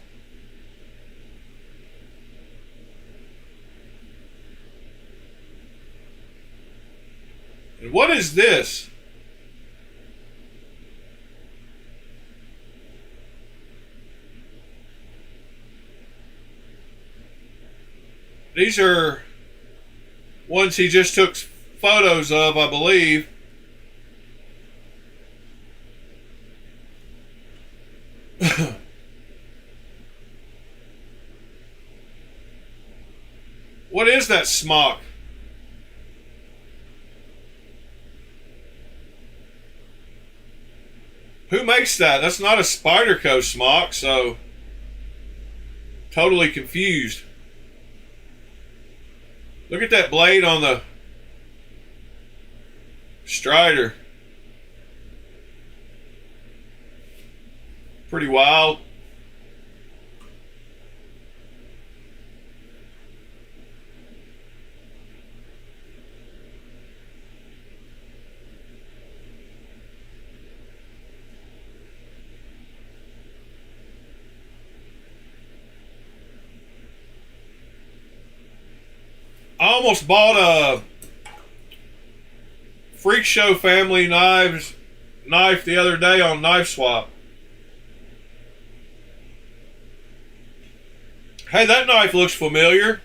[SPEAKER 1] And what is this? These are ones he just took photos of, I believe. What is that smock? Who makes that? That's not a Spyderco smock, so totally confused. Look at that blade on the Strider. Pretty wild. I almost bought a Freak Show family knife the other day on Knife Swap. Hey, that knife looks familiar.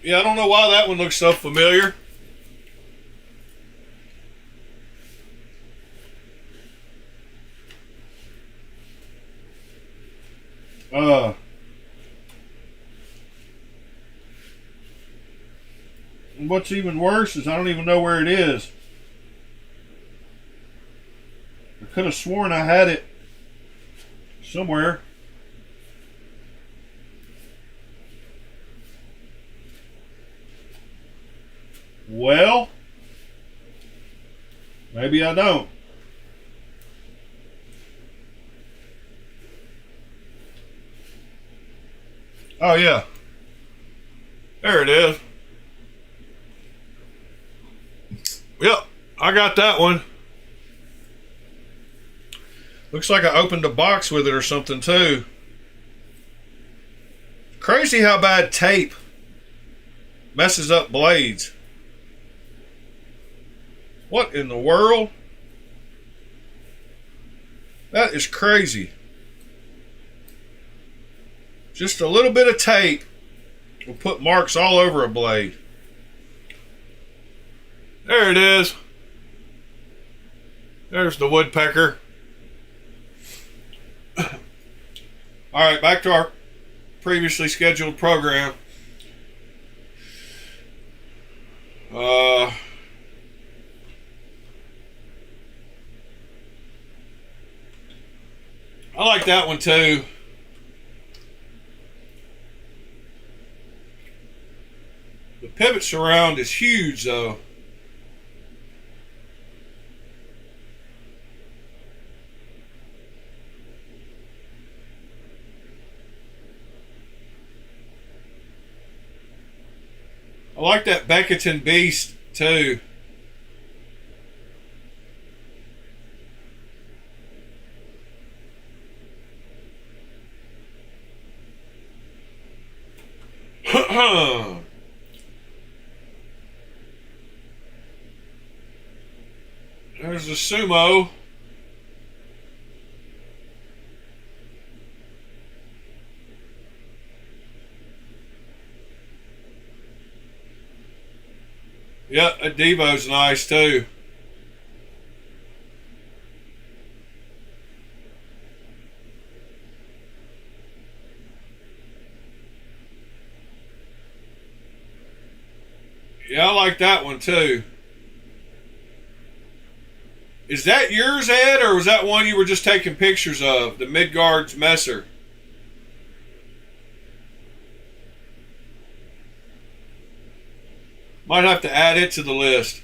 [SPEAKER 1] Yeah, I don't know why that one looks so familiar. And what's even worse is I don't even know where it is. I could have sworn I had it somewhere. Well, maybe I don't. Oh yeah, there it is. Yep, I got that one. Looks like I opened a box with it or something too. Crazy how bad tape messes up blades. What in the world? That is crazy. Just a little bit of tape will put marks all over a blade. There it is. There's the woodpecker. Alright, back to our previously scheduled program. I like that one too. The pivot surround is huge though. I like that Beckerton Beast too. There's the Sumo. Yep, a Devo's nice too. Yeah, I like that one too. Is that yours, Ed, or was that one you were just taking pictures of? The Midgard's Messer. Might have to add it to the list.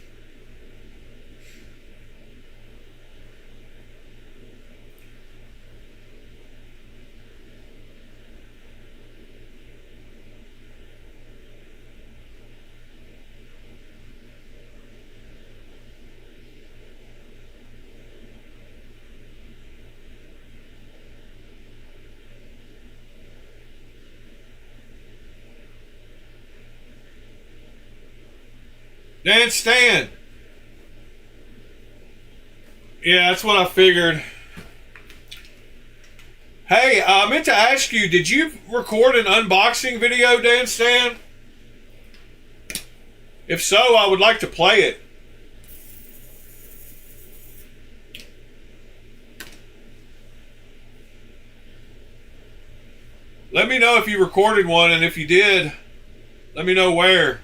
[SPEAKER 1] Dan Stan. Yeah, that's what I figured. Hey, I meant to ask you, did you record an unboxing video, Dan Stan? If so, I would like to play it. Let me know if you recorded one, and if you did, let me know where.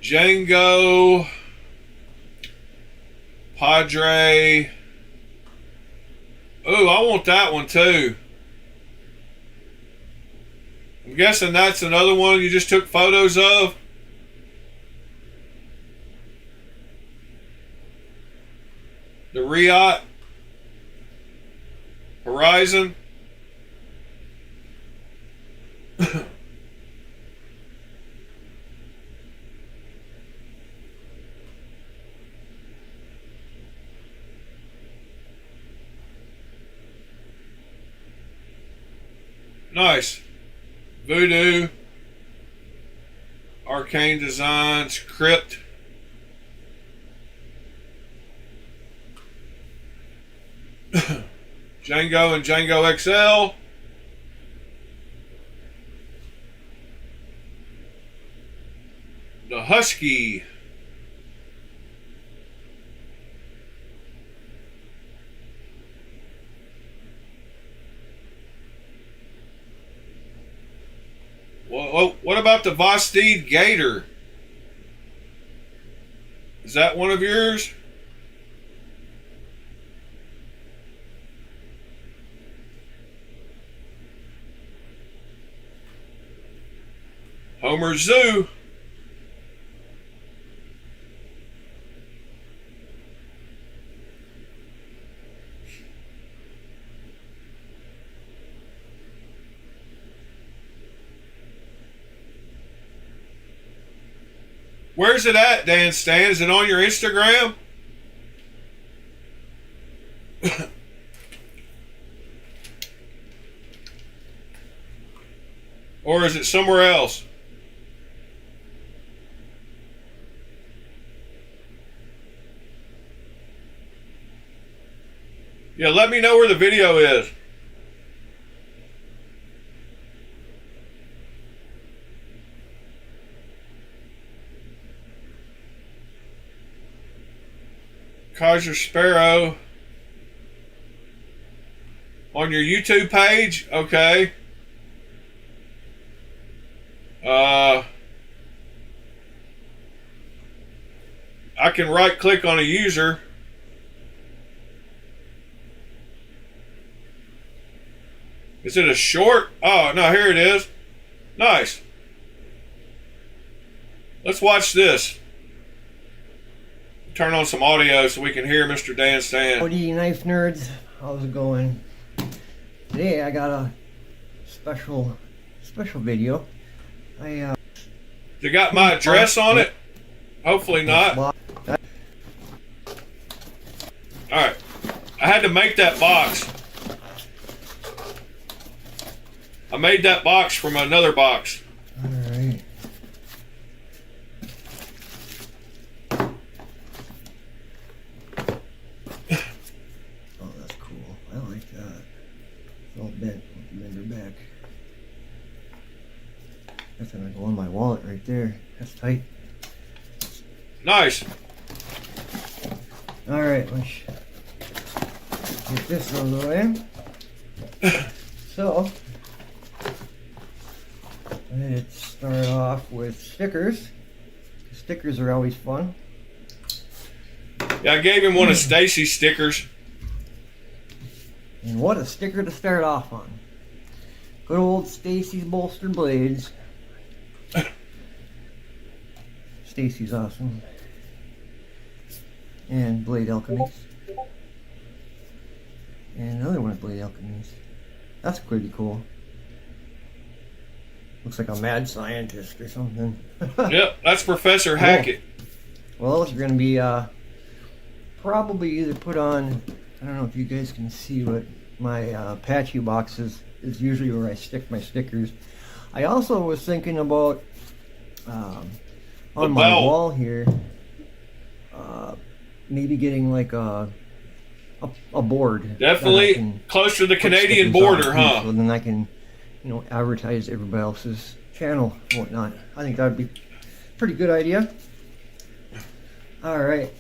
[SPEAKER 1] Django, Padre. Oh, I want that one too. I'm guessing that's another one you just took photos of. The Riot Horizon. Nice. Voodoo. Arcane Designs. Crypt. Django and Django XL. The Husky. What about the Vosteed Gator? Is that one of yours? Homer Zoo. Where's it at, Dan Stan? Is it on your Instagram? Or is it somewhere else? Yeah, let me know where the video is. Kaiser Sparrow. On your YouTube page? Okay. I can right click on a user. Is it a short? Oh, no, here it is. Nice. Let's watch this. Turn on some audio so we can hear Mr. Dan Stan.
[SPEAKER 2] Howdy, knife nerds. How's it going? Today I got a special video.
[SPEAKER 1] You got my address on it? Hopefully not. Alright. I had to make that box. I made that box from another box.
[SPEAKER 2] Alright. Oh, that's cool. I like that. It's all bent with the bender back. That's gonna go in my wallet right there. That's tight.
[SPEAKER 1] Nice.
[SPEAKER 2] All right, let's get this out of the way. So, let's start off with stickers. Stickers are always fun.
[SPEAKER 1] Yeah, I gave him one of Stacy's stickers.
[SPEAKER 2] And what a sticker to start off on. Good old Stacy's Bolstered Blades. Stacy's awesome. And Blade Alchemies. And another one of Blade Alchemies. That's pretty cool. Looks like a mad scientist or something.
[SPEAKER 1] Yep, that's Professor Hackett.
[SPEAKER 2] Well, it's going to be probably either put on, I don't know if you guys can see, but my patchy boxes is usually where I stick my stickers. I also was thinking about on my wall here, maybe getting like a board.
[SPEAKER 1] Definitely close to the Canadian border, huh?
[SPEAKER 2] So then I can, advertise everybody else's channel and whatnot. I think that would be a pretty good idea. All right,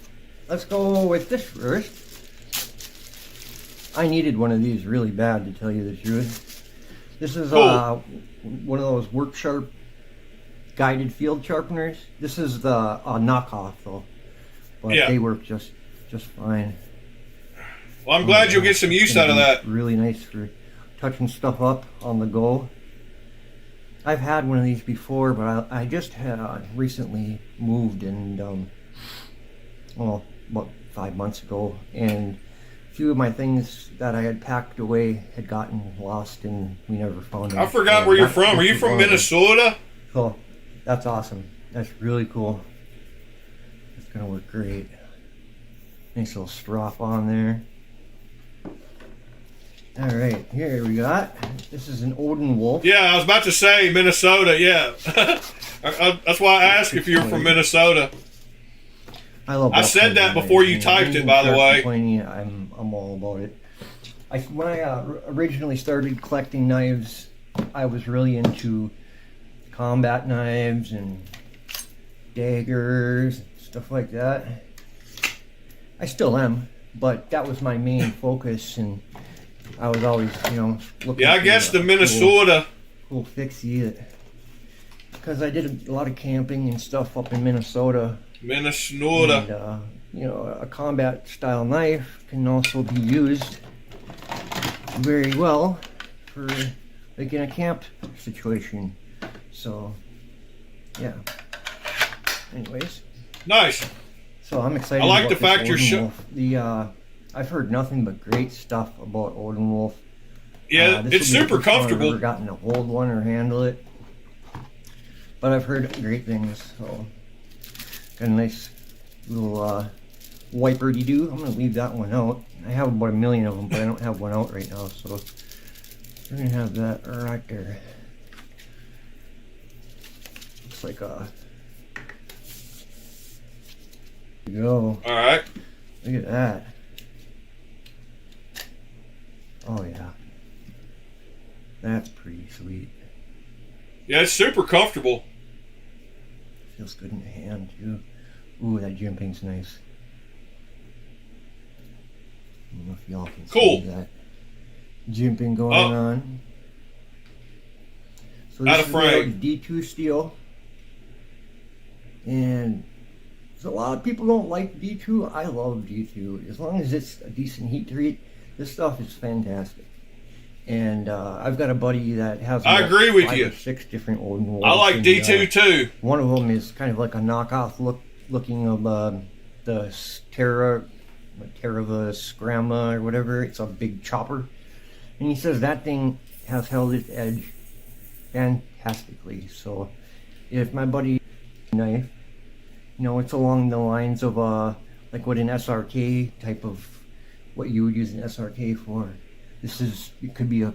[SPEAKER 2] let's go with this first. I needed one of these really bad, to tell you the truth. This is
[SPEAKER 1] cool.
[SPEAKER 2] One of those work sharp guided field sharpeners. This is the knockoff though, but
[SPEAKER 1] yeah,
[SPEAKER 2] they work just fine.
[SPEAKER 1] Well, I'm glad you'll get some use out of that.
[SPEAKER 2] Really nice for touching stuff up on the go. I've had one of these before, but I just had recently moved, and well, about 5 months ago, and a few of my things that I had packed away had gotten lost, and we never found them.
[SPEAKER 1] I forgot where you're from. Are you from Minnesota?
[SPEAKER 2] So that's awesome. That's really cool. It's gonna work great. Nice little strap on there. All right, here we got. This is an Odenwolf.
[SPEAKER 1] Yeah, I was about to say Minnesota. Yeah, that's why I asked if you're from Minnesota. I said that before you typed it, by the way.
[SPEAKER 2] I'm all about it. When I originally started collecting knives, I was really into combat knives and daggers, stuff like that. I still am, but that was my main focus, and I was always, looking.
[SPEAKER 1] Yeah, I guess the Minnesota.
[SPEAKER 2] Cool fixie, because I did a lot of camping and stuff up in Minnesota.
[SPEAKER 1] Minnesota.
[SPEAKER 2] And, a combat style knife can also be used very well for like in a camp situation. So, yeah. Anyways.
[SPEAKER 1] Nice.
[SPEAKER 2] So I'm excited.
[SPEAKER 1] I like the
[SPEAKER 2] about
[SPEAKER 1] fact you're
[SPEAKER 2] I've heard nothing but great stuff about Odenwolf.
[SPEAKER 1] Yeah, it's super comfortable.
[SPEAKER 2] I've never gotten to hold one or handle it, but I've heard great things. So got a nice little wiper-de-doo. I'm gonna leave that one out. I have about 1 million of them, but I don't have one out right now, so we're gonna have that right there. Looks like a. There you go.
[SPEAKER 1] All right.
[SPEAKER 2] Look at that. Oh yeah, that's pretty sweet.
[SPEAKER 1] Yeah, it's super comfortable.
[SPEAKER 2] Feels good in the hand too. Ooh, that jimping's nice. I don't know if y'all can see that jimping going on. So this is D2 steel, and a lot of people don't like D2. I love D2 as long as it's a decent heat treat. This stuff is fantastic. And I've got a buddy that has
[SPEAKER 1] I agree with
[SPEAKER 2] 5
[SPEAKER 1] you.
[SPEAKER 2] or 6 different Odenwolves.
[SPEAKER 1] I like D2 too.
[SPEAKER 2] One of them is kind of like a knockoff looking of the Terra Scramma or whatever. It's a big chopper. And he says that thing has held its edge fantastically. So if my buddy knife, it's along the lines of like what an SRK type of what you would use an SRK for. It could be a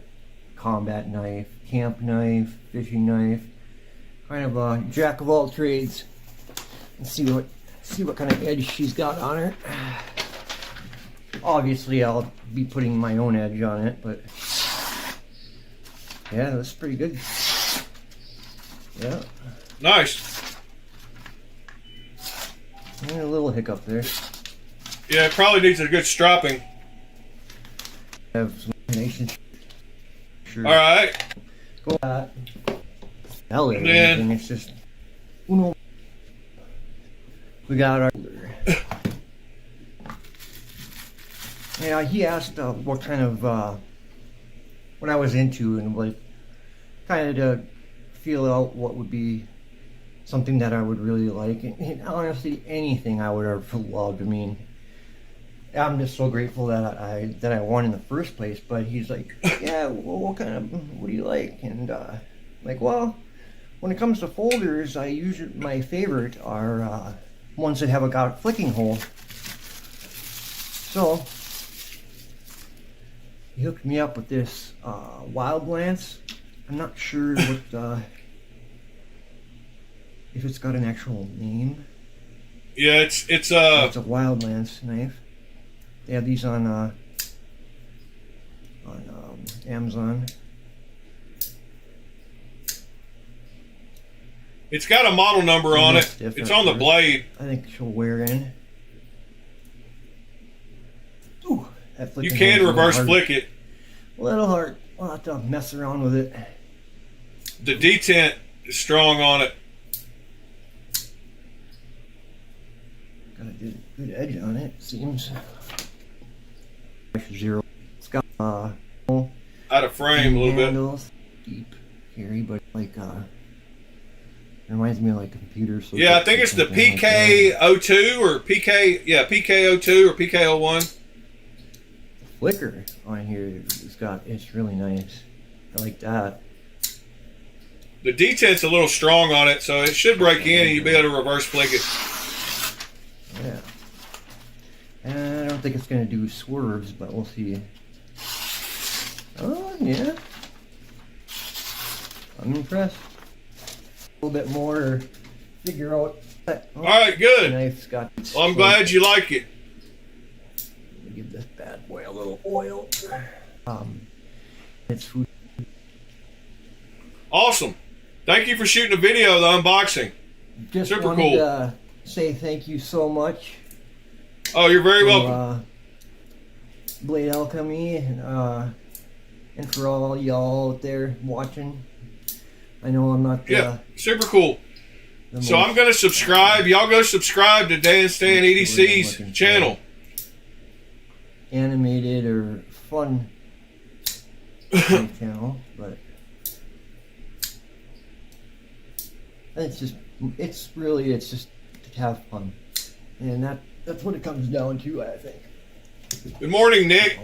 [SPEAKER 2] combat knife, camp knife, fishing knife, kind of a jack of all trades. Let's see what kind of edge she's got on her. Obviously, I'll be putting my own edge on it, but yeah, that's pretty good. Yeah.
[SPEAKER 1] Nice.
[SPEAKER 2] And a little hiccup there.
[SPEAKER 1] Yeah, it probably needs a good stropping.
[SPEAKER 2] Have some nation. Sure.
[SPEAKER 1] All right.
[SPEAKER 2] Go at. Hell,
[SPEAKER 1] And then-
[SPEAKER 2] it's just. Uno. We got our. Yeah, he asked what kind of what I was into, and like kind of to feel out what would be something that I would really like. And honestly, anything I would have loved. I mean, I'm just so grateful that I won in the first place. But he's like, yeah, well, what do you like? And like, well, when it comes to folders, I usually my favorite are ones that have a flicking hole. So he hooked me up with this Wild Lance. I'm not sure what if it's got an actual name.
[SPEAKER 1] Yeah, it's
[SPEAKER 2] It's a Wild Lance knife. They have these on Amazon.
[SPEAKER 1] It's got a model number on it.
[SPEAKER 2] Different.
[SPEAKER 1] It's on the blade.
[SPEAKER 2] I think she'll wear in. Ooh, that
[SPEAKER 1] You
[SPEAKER 2] flicking
[SPEAKER 1] can
[SPEAKER 2] hole's
[SPEAKER 1] reverse
[SPEAKER 2] hard.
[SPEAKER 1] flick it.
[SPEAKER 2] A little hard. I'll have to mess around with it.
[SPEAKER 1] The detent is strong on it.
[SPEAKER 2] Got a good edge on it, seems. Zero. It's got
[SPEAKER 1] Out of frame a little bit.
[SPEAKER 2] handles. Deep, hairy, but like reminds me of like a computer. So
[SPEAKER 1] Yeah, I think it's the PK02 or PK02 or PK01.
[SPEAKER 2] Flicker on here. It's really nice. I like that.
[SPEAKER 1] The detent's a little strong on it, so it should break in and you'll be able to reverse flick it.
[SPEAKER 2] Yeah. And I don't think it's gonna do swerves, but we'll see. Oh yeah. I'm impressed. A little bit more to figure out. Oh,
[SPEAKER 1] All right, good.
[SPEAKER 2] knife's got.
[SPEAKER 1] Well, I'm glad you like it.
[SPEAKER 2] Let me give this bad boy a little oil. It's food.
[SPEAKER 1] Awesome. Thank you for shooting a video of the unboxing.
[SPEAKER 2] Just
[SPEAKER 1] Super
[SPEAKER 2] wanted
[SPEAKER 1] cool.
[SPEAKER 2] to say thank you so much.
[SPEAKER 1] Oh, you're very
[SPEAKER 2] to,
[SPEAKER 1] welcome.
[SPEAKER 2] Blade Alchemy, and for all y'all out there watching. I know I'm not
[SPEAKER 1] Yeah, super cool.
[SPEAKER 2] the
[SPEAKER 1] So I'm
[SPEAKER 2] most
[SPEAKER 1] going to subscribe. Y'all go subscribe to Dan Stan EDC's channel.
[SPEAKER 2] animated or fun channel, but it's just to have fun, and that's what it comes down to, I think.
[SPEAKER 1] Good morning, Nick.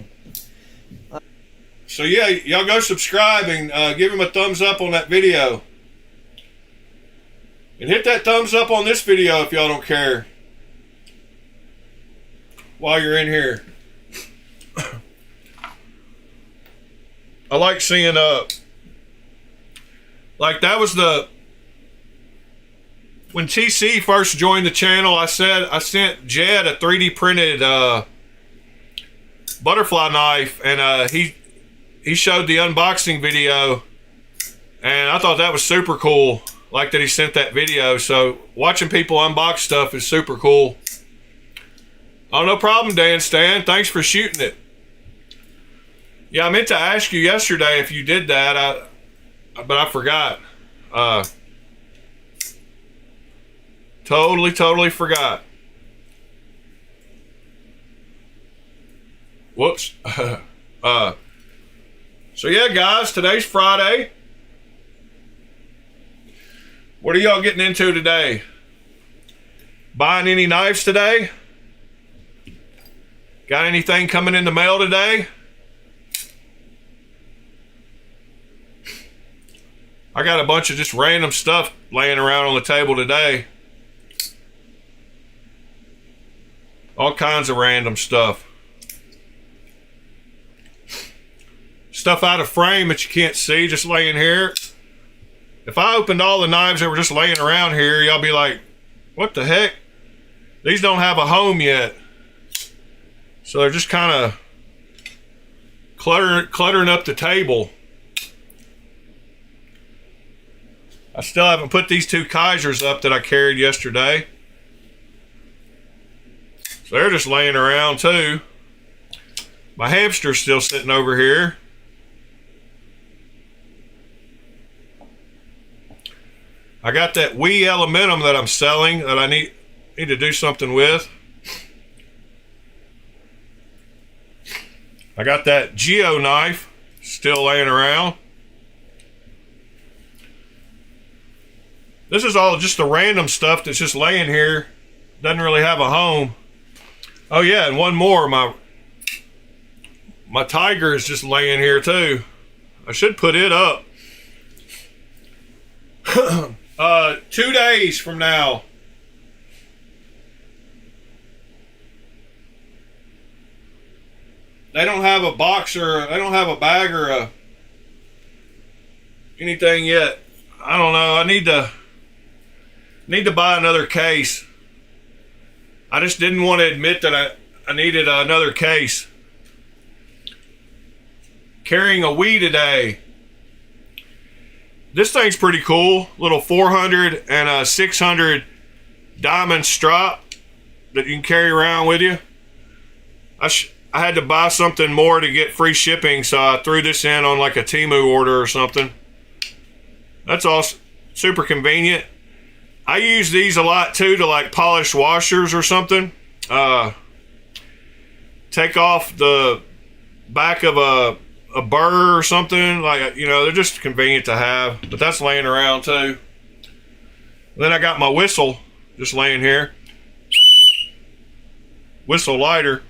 [SPEAKER 1] So yeah, y'all go subscribe and give him a thumbs up on that video. And hit that thumbs up on this video if y'all don't care. While you're in here. I like seeing like that was when TC first joined the channel, I sent Jed a 3D printed butterfly knife, and he showed the unboxing video, and I thought that was super cool. Like that he sent that video. So watching people unbox stuff is super cool. Oh, no problem, Dan Stan. Thanks for shooting it. Yeah, I meant to ask you yesterday if you did that, but I forgot. Totally forgot. Whoops. So yeah, guys, today's Friday. What are y'all getting into today? Buying any knives today? Got anything coming in the mail today? I got a bunch of just random stuff laying around on the table today. All kinds of random stuff. Stuff out of frame that you can't see, just laying here. If I opened all the knives that were just laying around here, y'all be like, what the heck? These don't have a home yet. So they're just kind of cluttering up the table. I still haven't put these 2 Kaisers up that I carried yesterday. So they're just laying around too. My hamster's still sitting over here. I got that Wee Elementum that I'm selling that I need to do something with. I got that Geo knife still laying around. This is all just the random stuff that's just laying here. Doesn't really have a home. Oh yeah, and one more. My tiger is just laying here too. I should put it up. 2 days from now. They don't have a box or they don't have a bag or anything yet. I don't know. I need to buy another case. I just didn't want to admit that I needed another case. Carrying a Wii today. This thing's pretty cool. Little 400 and a 600 diamond strap that you can carry around with you. I had to buy something more to get free shipping, so I threw this in on like a Temu order or something. That's awesome. Super convenient. I use these a lot too to like polish washers or something. Take off the back of a burr or something, like, you know, they're just convenient to have. But that's laying around too. Then I got my whistle just laying here. Whistle lighter.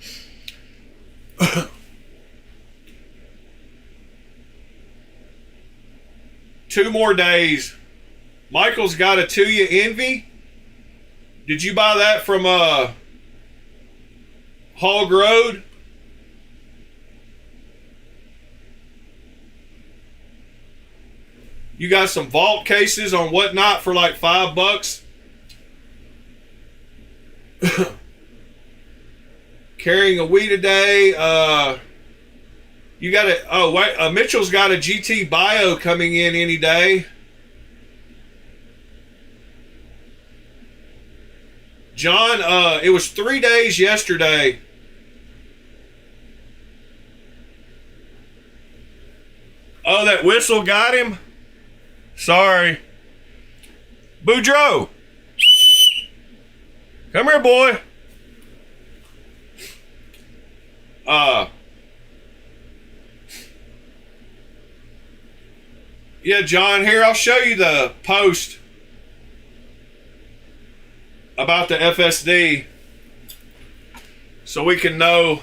[SPEAKER 1] 2 more days. Michael's got a Tuya Envy. Did you buy that from Hog Road? You got some vault cases on Whatnot for like $5. Carrying a Wii today. You got it. Oh wait, Mitchell's got a GT Bio coming in any day. John, it was 3 days yesterday. Oh, that whistle got him? Sorry. Boudreaux. Come here, boy. Yeah, John, here, I'll show you the post about the FSD so we can know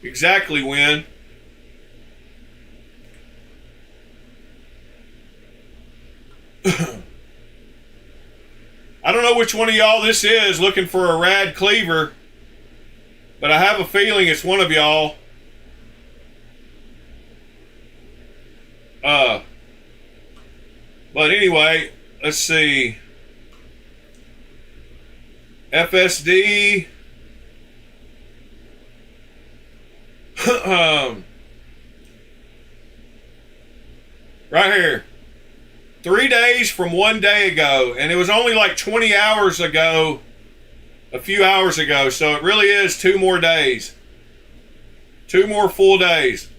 [SPEAKER 1] exactly when. I don't know which one of y'all this is looking for a rad cleaver, but I have a feeling it's one of y'all. But anyway, let's see. FSD. Right here. 3 days from 1 day ago, and it was only like 20 hours ago, a few hours ago, so it really is 2 more days. 2 more full days.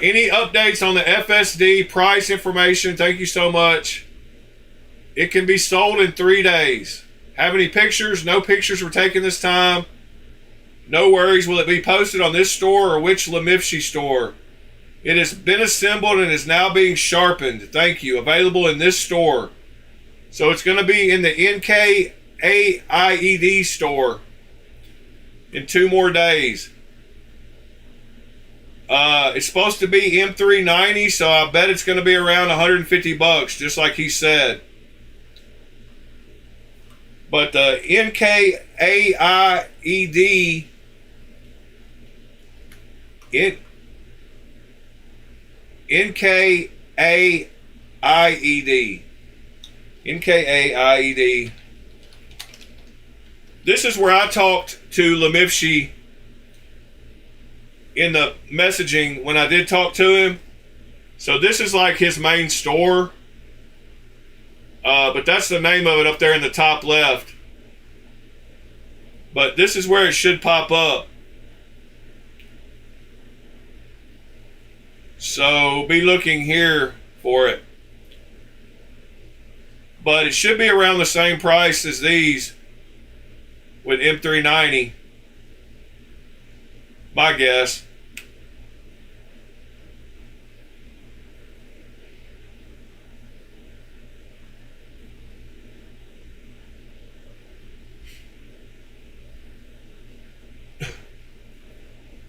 [SPEAKER 1] Any updates on the FSD price information? Thank you so much. It can be sold in 3 days. Have any pictures? No pictures were taken this time. No worries. Will it be posted on this store or which Lemifshi store? It has been assembled and is now being sharpened. Thank you. Available in this store. So it's going to be in the NKAIED store in 2 more days. It's supposed to be M390, so I bet it's going to be around $150, just like he said. But the NKAIED, NKAIED. This is where I talked to Lemifshi in the messaging when I did talk to him. So this is like his main store. But that's the name of it up there in the top left. But this is where it should pop up. So be looking here for it. But it should be around the same price as these with M390. My guess.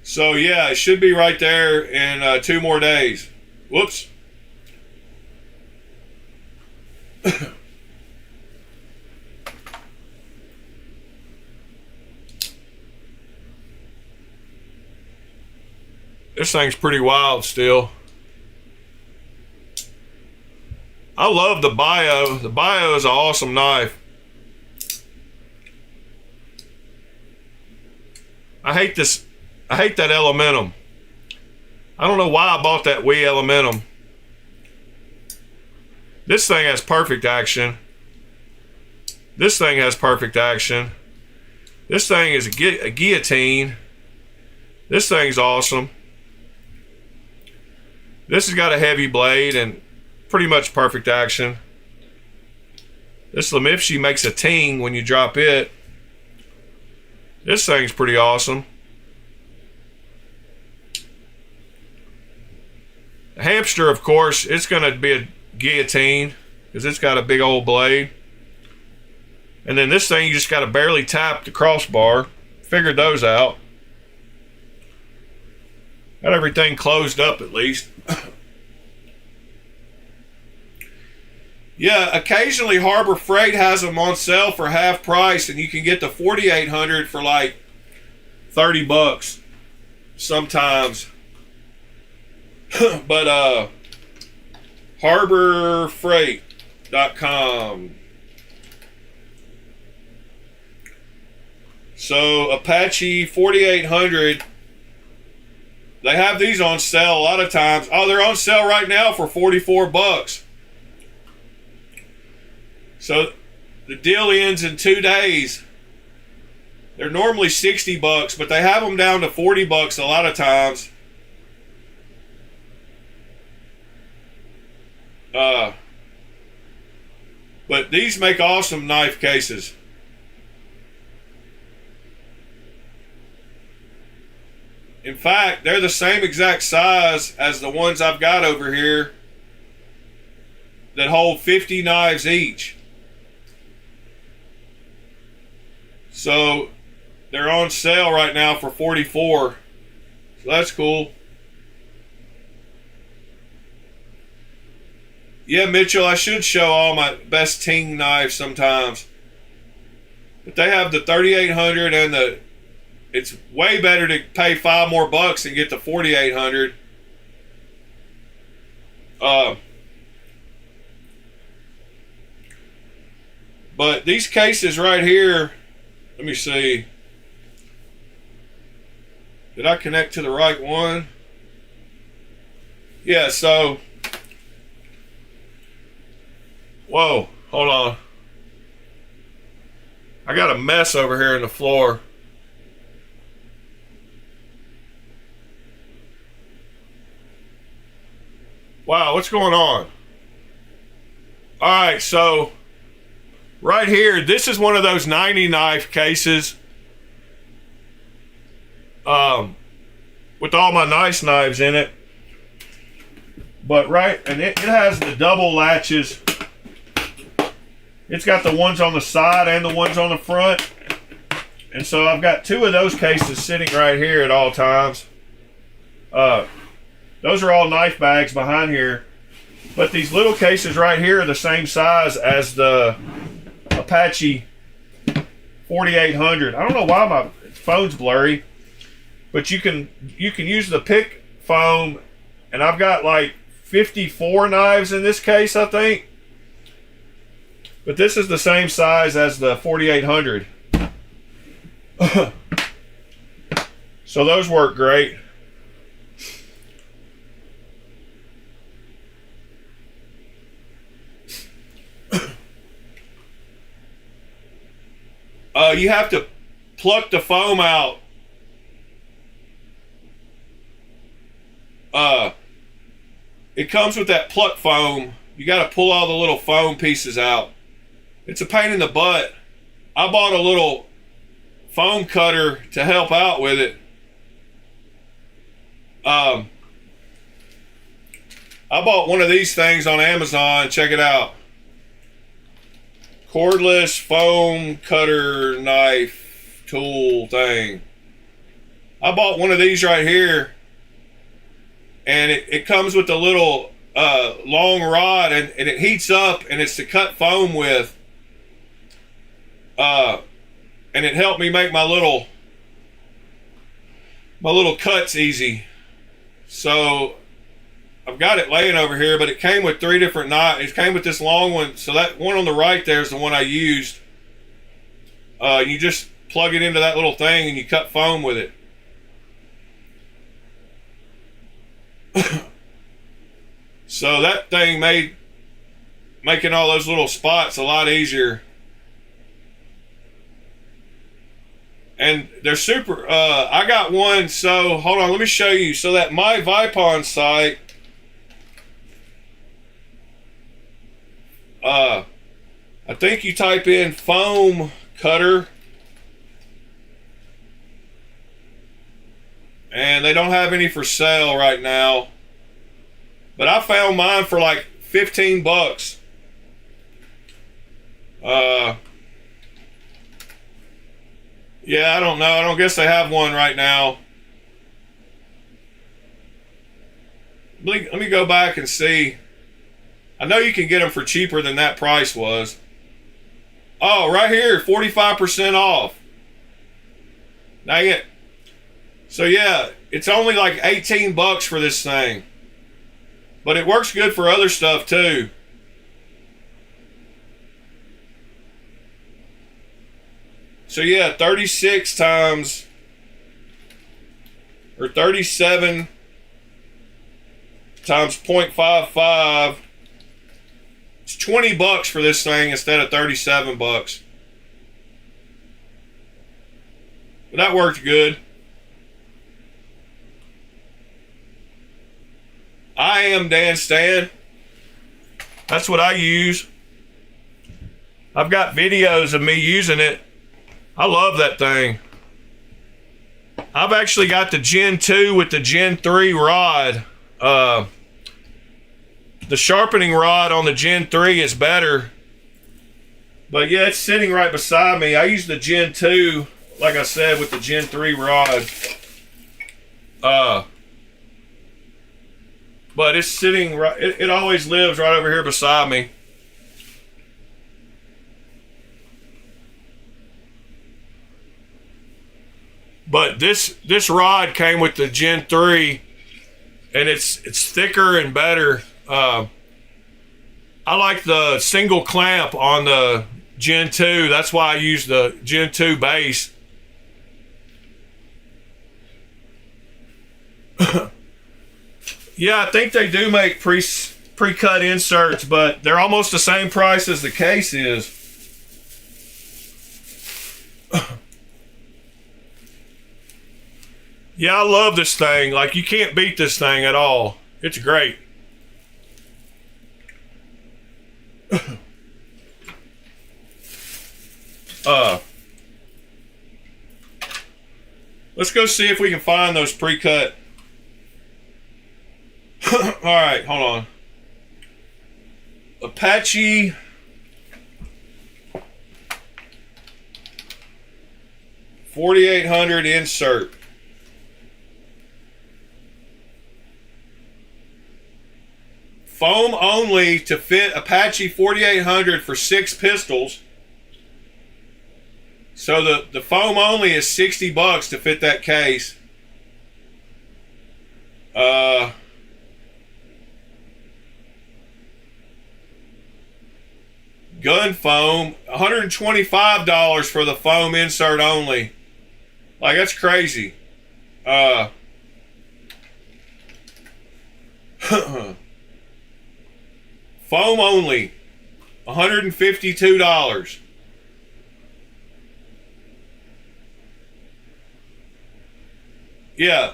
[SPEAKER 1] So yeah, it should be right there in 2 more days. Whoops. This thing's pretty wild still. I love the Bio. The Bio is an awesome knife. I hate this. I hate that Elementum. I don't know why I bought that Wii Elementum. This thing has perfect action. This thing has perfect action. This thing is a guillotine. This thing's awesome. This has got a heavy blade and pretty much perfect action. This Lemifshi makes a ting when you drop it. This thing's pretty awesome. The Hamster, of course, it's going to be a guillotine because it's got a big old blade. And then this thing, you just got to barely tap the crossbar. Figured those out. Got everything closed up at least. Yeah, occasionally Harbor Freight has them on sale for half price, and you can get the 4800 for like 30 bucks sometimes. But harborfreight.com. So Apache 4800, they have these on sale a lot of times. Oh, they're on sale right now for 44 bucks. So the deal ends in 2 days. They're normally 60 bucks, but they have them down to 40 bucks a lot of times. But these make awesome knife cases. In fact, they're the same exact size as the ones I've got over here that hold 50 knives each. So they're on sale right now for 44. So that's cool. Yeah, Mitchell, I should show all my best ting knives sometimes. But they have the 3800 and the... It's way better to pay $5 more and get the 4800. But these cases right here, let me see. Did I connect to the right one? Yeah, so... Whoa, hold on. I got a mess over here in the floor. Wow, what's going on? Alright, so right here, this is one of those 90 knife cases. With all my nice knives in it. But and it has the double latches. It's got the ones on the side and the ones on the front. And so I've got 2 of those cases sitting right here at all times. Those are all knife bags behind here. But these little cases right here are the same size as the Apache 4800. I don't know why my phone's blurry. But you can use the pick foam. And I've got like 54 knives in this case, I think. But this is the same size as the 4800. So those work great. you have to pluck the foam out. It comes with that pluck foam. You got to pull all the little foam pieces out. It's a pain in the butt. I bought a little foam cutter to help out with it. I bought one of these things on Amazon. Check it out. Cordless foam cutter knife tool thing. I bought one of these right here, and it comes with a little long rod, and it heats up, and it's to cut foam with. And it helped me make my little cuts easy. So I've got it laying over here, but it came with 3 different knives. It came with this long one, so that one on the right there is the one I used. You just plug it into that little thing and you cut foam with it. So that thing made making all those little spots a lot easier. And they're super, I got one, so hold on, let me show you. So that My Vipon site, I think you type in foam cutter, and they don't have any for sale right now, but I found mine for like 15 bucks. Yeah, I don't know. I don't guess they have one right now. Let me go back and see. I know you can get them for cheaper than that price was. Oh, right here, 45% off. Dang it. So yeah, it's only like 18 bucks for this thing. But it works good for other stuff too. So yeah, 36 times, or 37 times 0.55. It's 20 bucks for this thing instead of 37 bucks. But that worked good. I am Dan Stan. That's what I use. I've got videos of me using it. I love that thing. I've actually got the Gen 2 with the Gen 3 rod. The sharpening rod on the Gen 3 is better. But yeah, it's sitting right beside me. I use the Gen 2, like I said, with the Gen 3 rod. But it's sitting right, it always lives right over here beside me. But this rod came with the Gen 3, and it's thicker and better. I like the single clamp on the Gen 2. That's why I use the Gen 2 base. Yeah, I think they do make pre-cut inserts, but they're almost the same price as the case is. Yeah, I love this thing. Like, you can't beat this thing at all. It's great. Let's go see if we can find those pre-cut. All right, hold on. Apache 4800 insert. Foam only to fit Apache 4800 for 6 pistols. So the foam only is 60 bucks to fit that case. Gun foam, $125 for the foam insert only. Like, that's crazy. Foam only, $152. Yeah.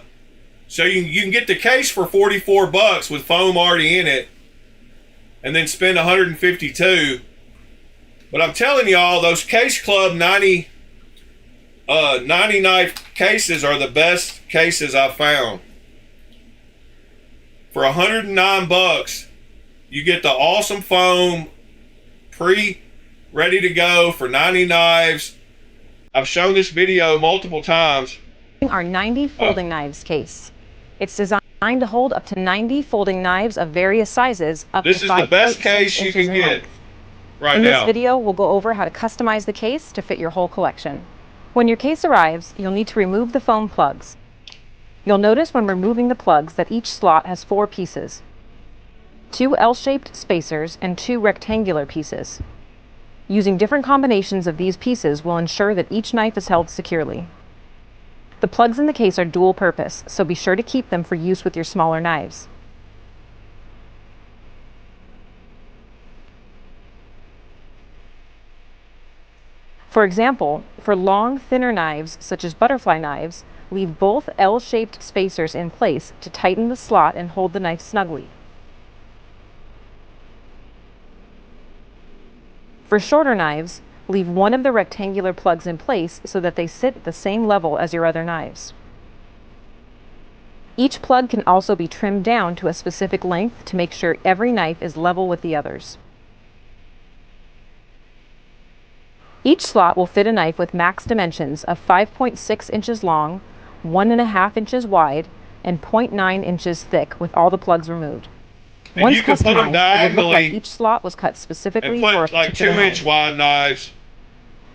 [SPEAKER 1] So you can get the case for $44 with foam already in it, and then spend $152. But I'm telling y'all, those Case Club 90 knife cases are the best cases I've found. For $109, you get the awesome foam, ready to go for 90 knives. I've shown this video multiple times.
[SPEAKER 3] Our 90 folding knives case. It's designed to hold up to 90 folding knives of various sizes.
[SPEAKER 1] This is the best case you can get right now.
[SPEAKER 3] In this video, we'll go over how to customize the case to fit your whole collection. When your case arrives, you'll need to remove the foam plugs. You'll notice when removing the plugs that each slot has 4 pieces. 2 L-shaped spacers and 2 rectangular pieces. Using different combinations of these pieces will ensure that each knife is held securely. The plugs in the case are dual purpose, so be sure to keep them for use with your smaller knives. For example, for long, thinner knives, such as butterfly knives, leave both L-shaped spacers in place to tighten the slot and hold the knife snugly. For shorter knives, leave one of the rectangular plugs in place so that they sit at the same level as your other knives. Each plug can also be trimmed down to a specific length to make sure every knife is level with the others. Each slot will fit a knife with max dimensions of 5.6 inches long, 1.5 inches wide, and 0.9 inches thick with all the plugs removed.
[SPEAKER 1] And
[SPEAKER 3] Once
[SPEAKER 1] you can put them
[SPEAKER 3] customized, it would look
[SPEAKER 1] diagonally
[SPEAKER 3] like each slot was cut specifically
[SPEAKER 1] and
[SPEAKER 3] for a
[SPEAKER 1] put like
[SPEAKER 3] particular
[SPEAKER 1] 2-inch
[SPEAKER 3] knife.
[SPEAKER 1] wide knives.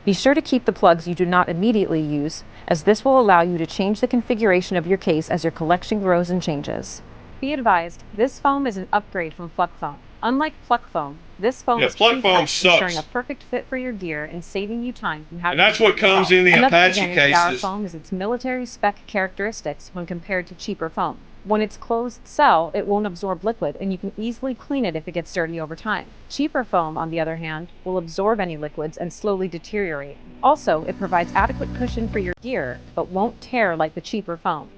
[SPEAKER 3] Be sure to keep the plugs you do not immediately use, as this will allow you to change the configuration of your case as your collection grows and changes. Be advised, this foam is an upgrade from Pluck Foam. Unlike Pluck Foam, this foam is
[SPEAKER 1] Pluck foam
[SPEAKER 3] pre-cut,
[SPEAKER 1] sucks.
[SPEAKER 3] ensuring a perfect fit for your gear and saving you time from having
[SPEAKER 1] And that's
[SPEAKER 3] to do
[SPEAKER 1] what
[SPEAKER 3] it
[SPEAKER 1] comes
[SPEAKER 3] yourself.
[SPEAKER 1] in the
[SPEAKER 3] Another
[SPEAKER 1] Apache
[SPEAKER 3] advantage of our
[SPEAKER 1] cases.
[SPEAKER 3] foam is its military spec characteristics when compared to cheaper foam. When it's closed cell, it won't absorb liquid, and you can easily clean it if it gets dirty over time. Cheaper foam, on the other hand, will absorb any liquids and slowly deteriorate. Also, it provides adequate cushion for your gear, but won't tear like the cheaper foam.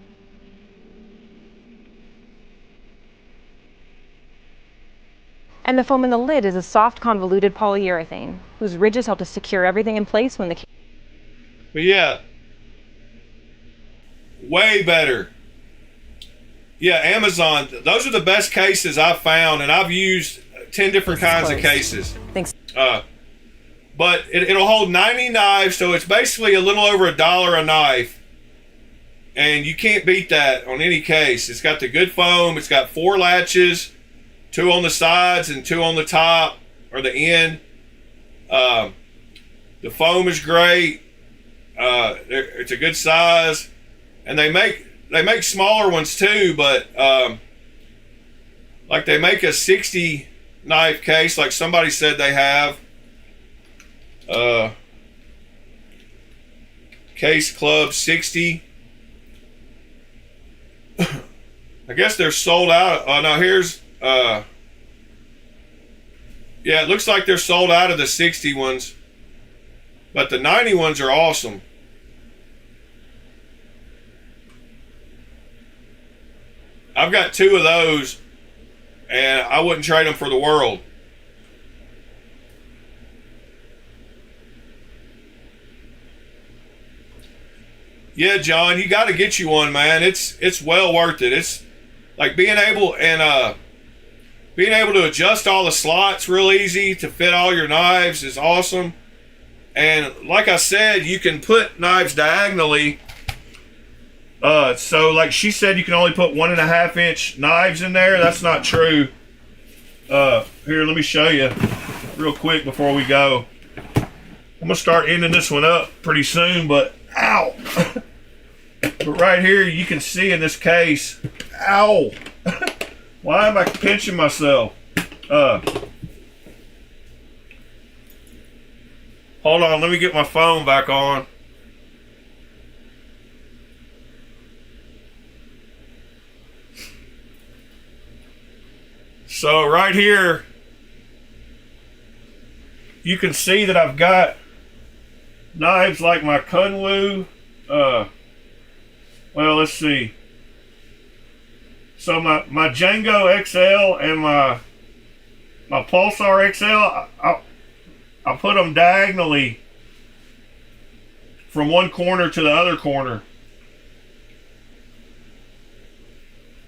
[SPEAKER 3] And the foam in the lid is a soft, convoluted polyurethane, whose ridges help to secure everything in place when the case.
[SPEAKER 1] But yeah, way better. Yeah, Amazon, those are the best cases I've found, and I've used 10 different kinds of cases.
[SPEAKER 3] Thanks.
[SPEAKER 1] But it'll hold 90 knives, so it's basically a little over $1 a knife. And you can't beat that on any case. It's got the good foam, it's got 4 latches, 2 on the sides and 2 on the top or the end. The foam is great. It's a good size, and they make smaller ones too. But like they make a 60 knife case, like somebody said they have. Case Club 60. I guess they're sold out. Oh no, here's. Yeah, it looks like they're sold out of the 60 ones, but the 90 ones are awesome. I've got 2 of those, and I wouldn't trade them for the world. Yeah, John, you got to get you one, man. It's well worth it. It's like being able to adjust all the slots real easy to fit all your knives is awesome. And like I said, you can put knives diagonally. So like she said, you can only put 1.5 inch knives in there. That's not true. Here, let me show you real quick before we go. I'm gonna start ending this one up pretty soon, but ow. But right here, you can see in this case, ow. Why am I pinching myself? Hold on, let me get my phone back on. So right here, you can see that I've got knives like my Kunwu well, let's see. So my Django XL and my Pulsar XL, I put them diagonally from one corner to the other corner.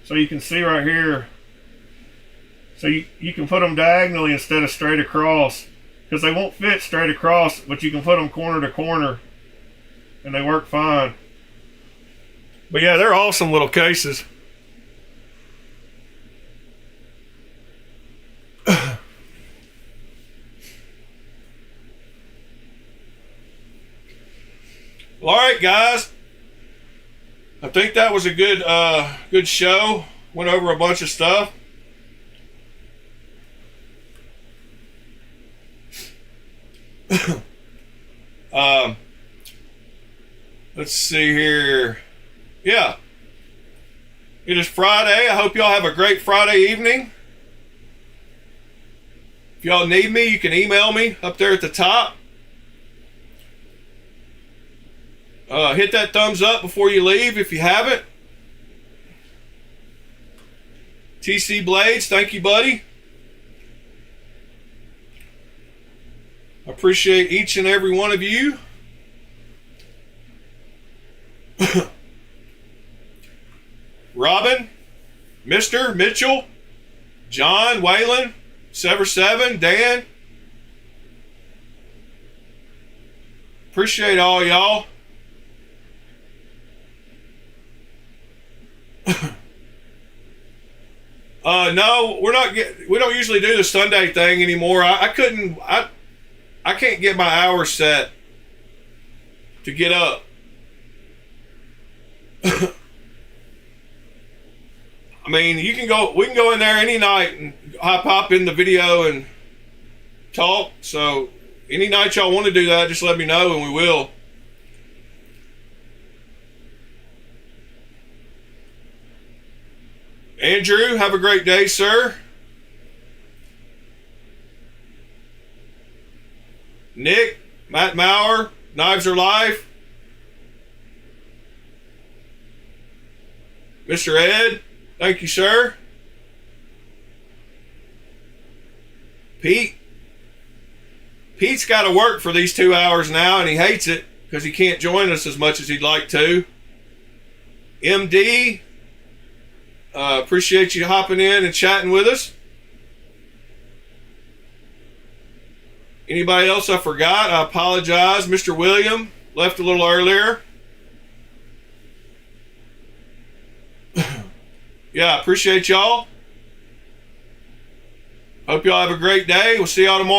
[SPEAKER 1] So you can see right here. So you can put them diagonally instead of straight across, because they won't fit straight across, but you can put them corner to corner and they work fine. But yeah, they're awesome little cases. Well, all right, guys. I think that was a good show. Went over a bunch of stuff. Let's see here. Yeah. It is Friday. I hope y'all have a great Friday evening. If y'all need me, you can email me up there at the top. Hit that thumbs up before you leave if you haven't. TC Blades, thank you, buddy. I appreciate each and every one of you. Robin, Mr. Mitchell, John, Waylon, Sever7, Dan. Appreciate all y'all. No, we don't usually do the Sunday thing anymore. I can't get my hours set to get up. I mean, we can go in there any night and pop in the video and talk. So any night y'all want to do that, just let me know and we will. Andrew, have a great day, sir. Nick, Matt Maurer, Knives Are Life. Mr. Ed, thank you, sir. Pete's got to work for these 2 hours now, and he hates it because he can't join us as much as he'd like to. MD, appreciate you hopping in and chatting with us. Anybody else I forgot? I apologize. Mr. William left a little earlier. Yeah, appreciate y'all. Hope y'all have a great day. We'll see y'all tomorrow.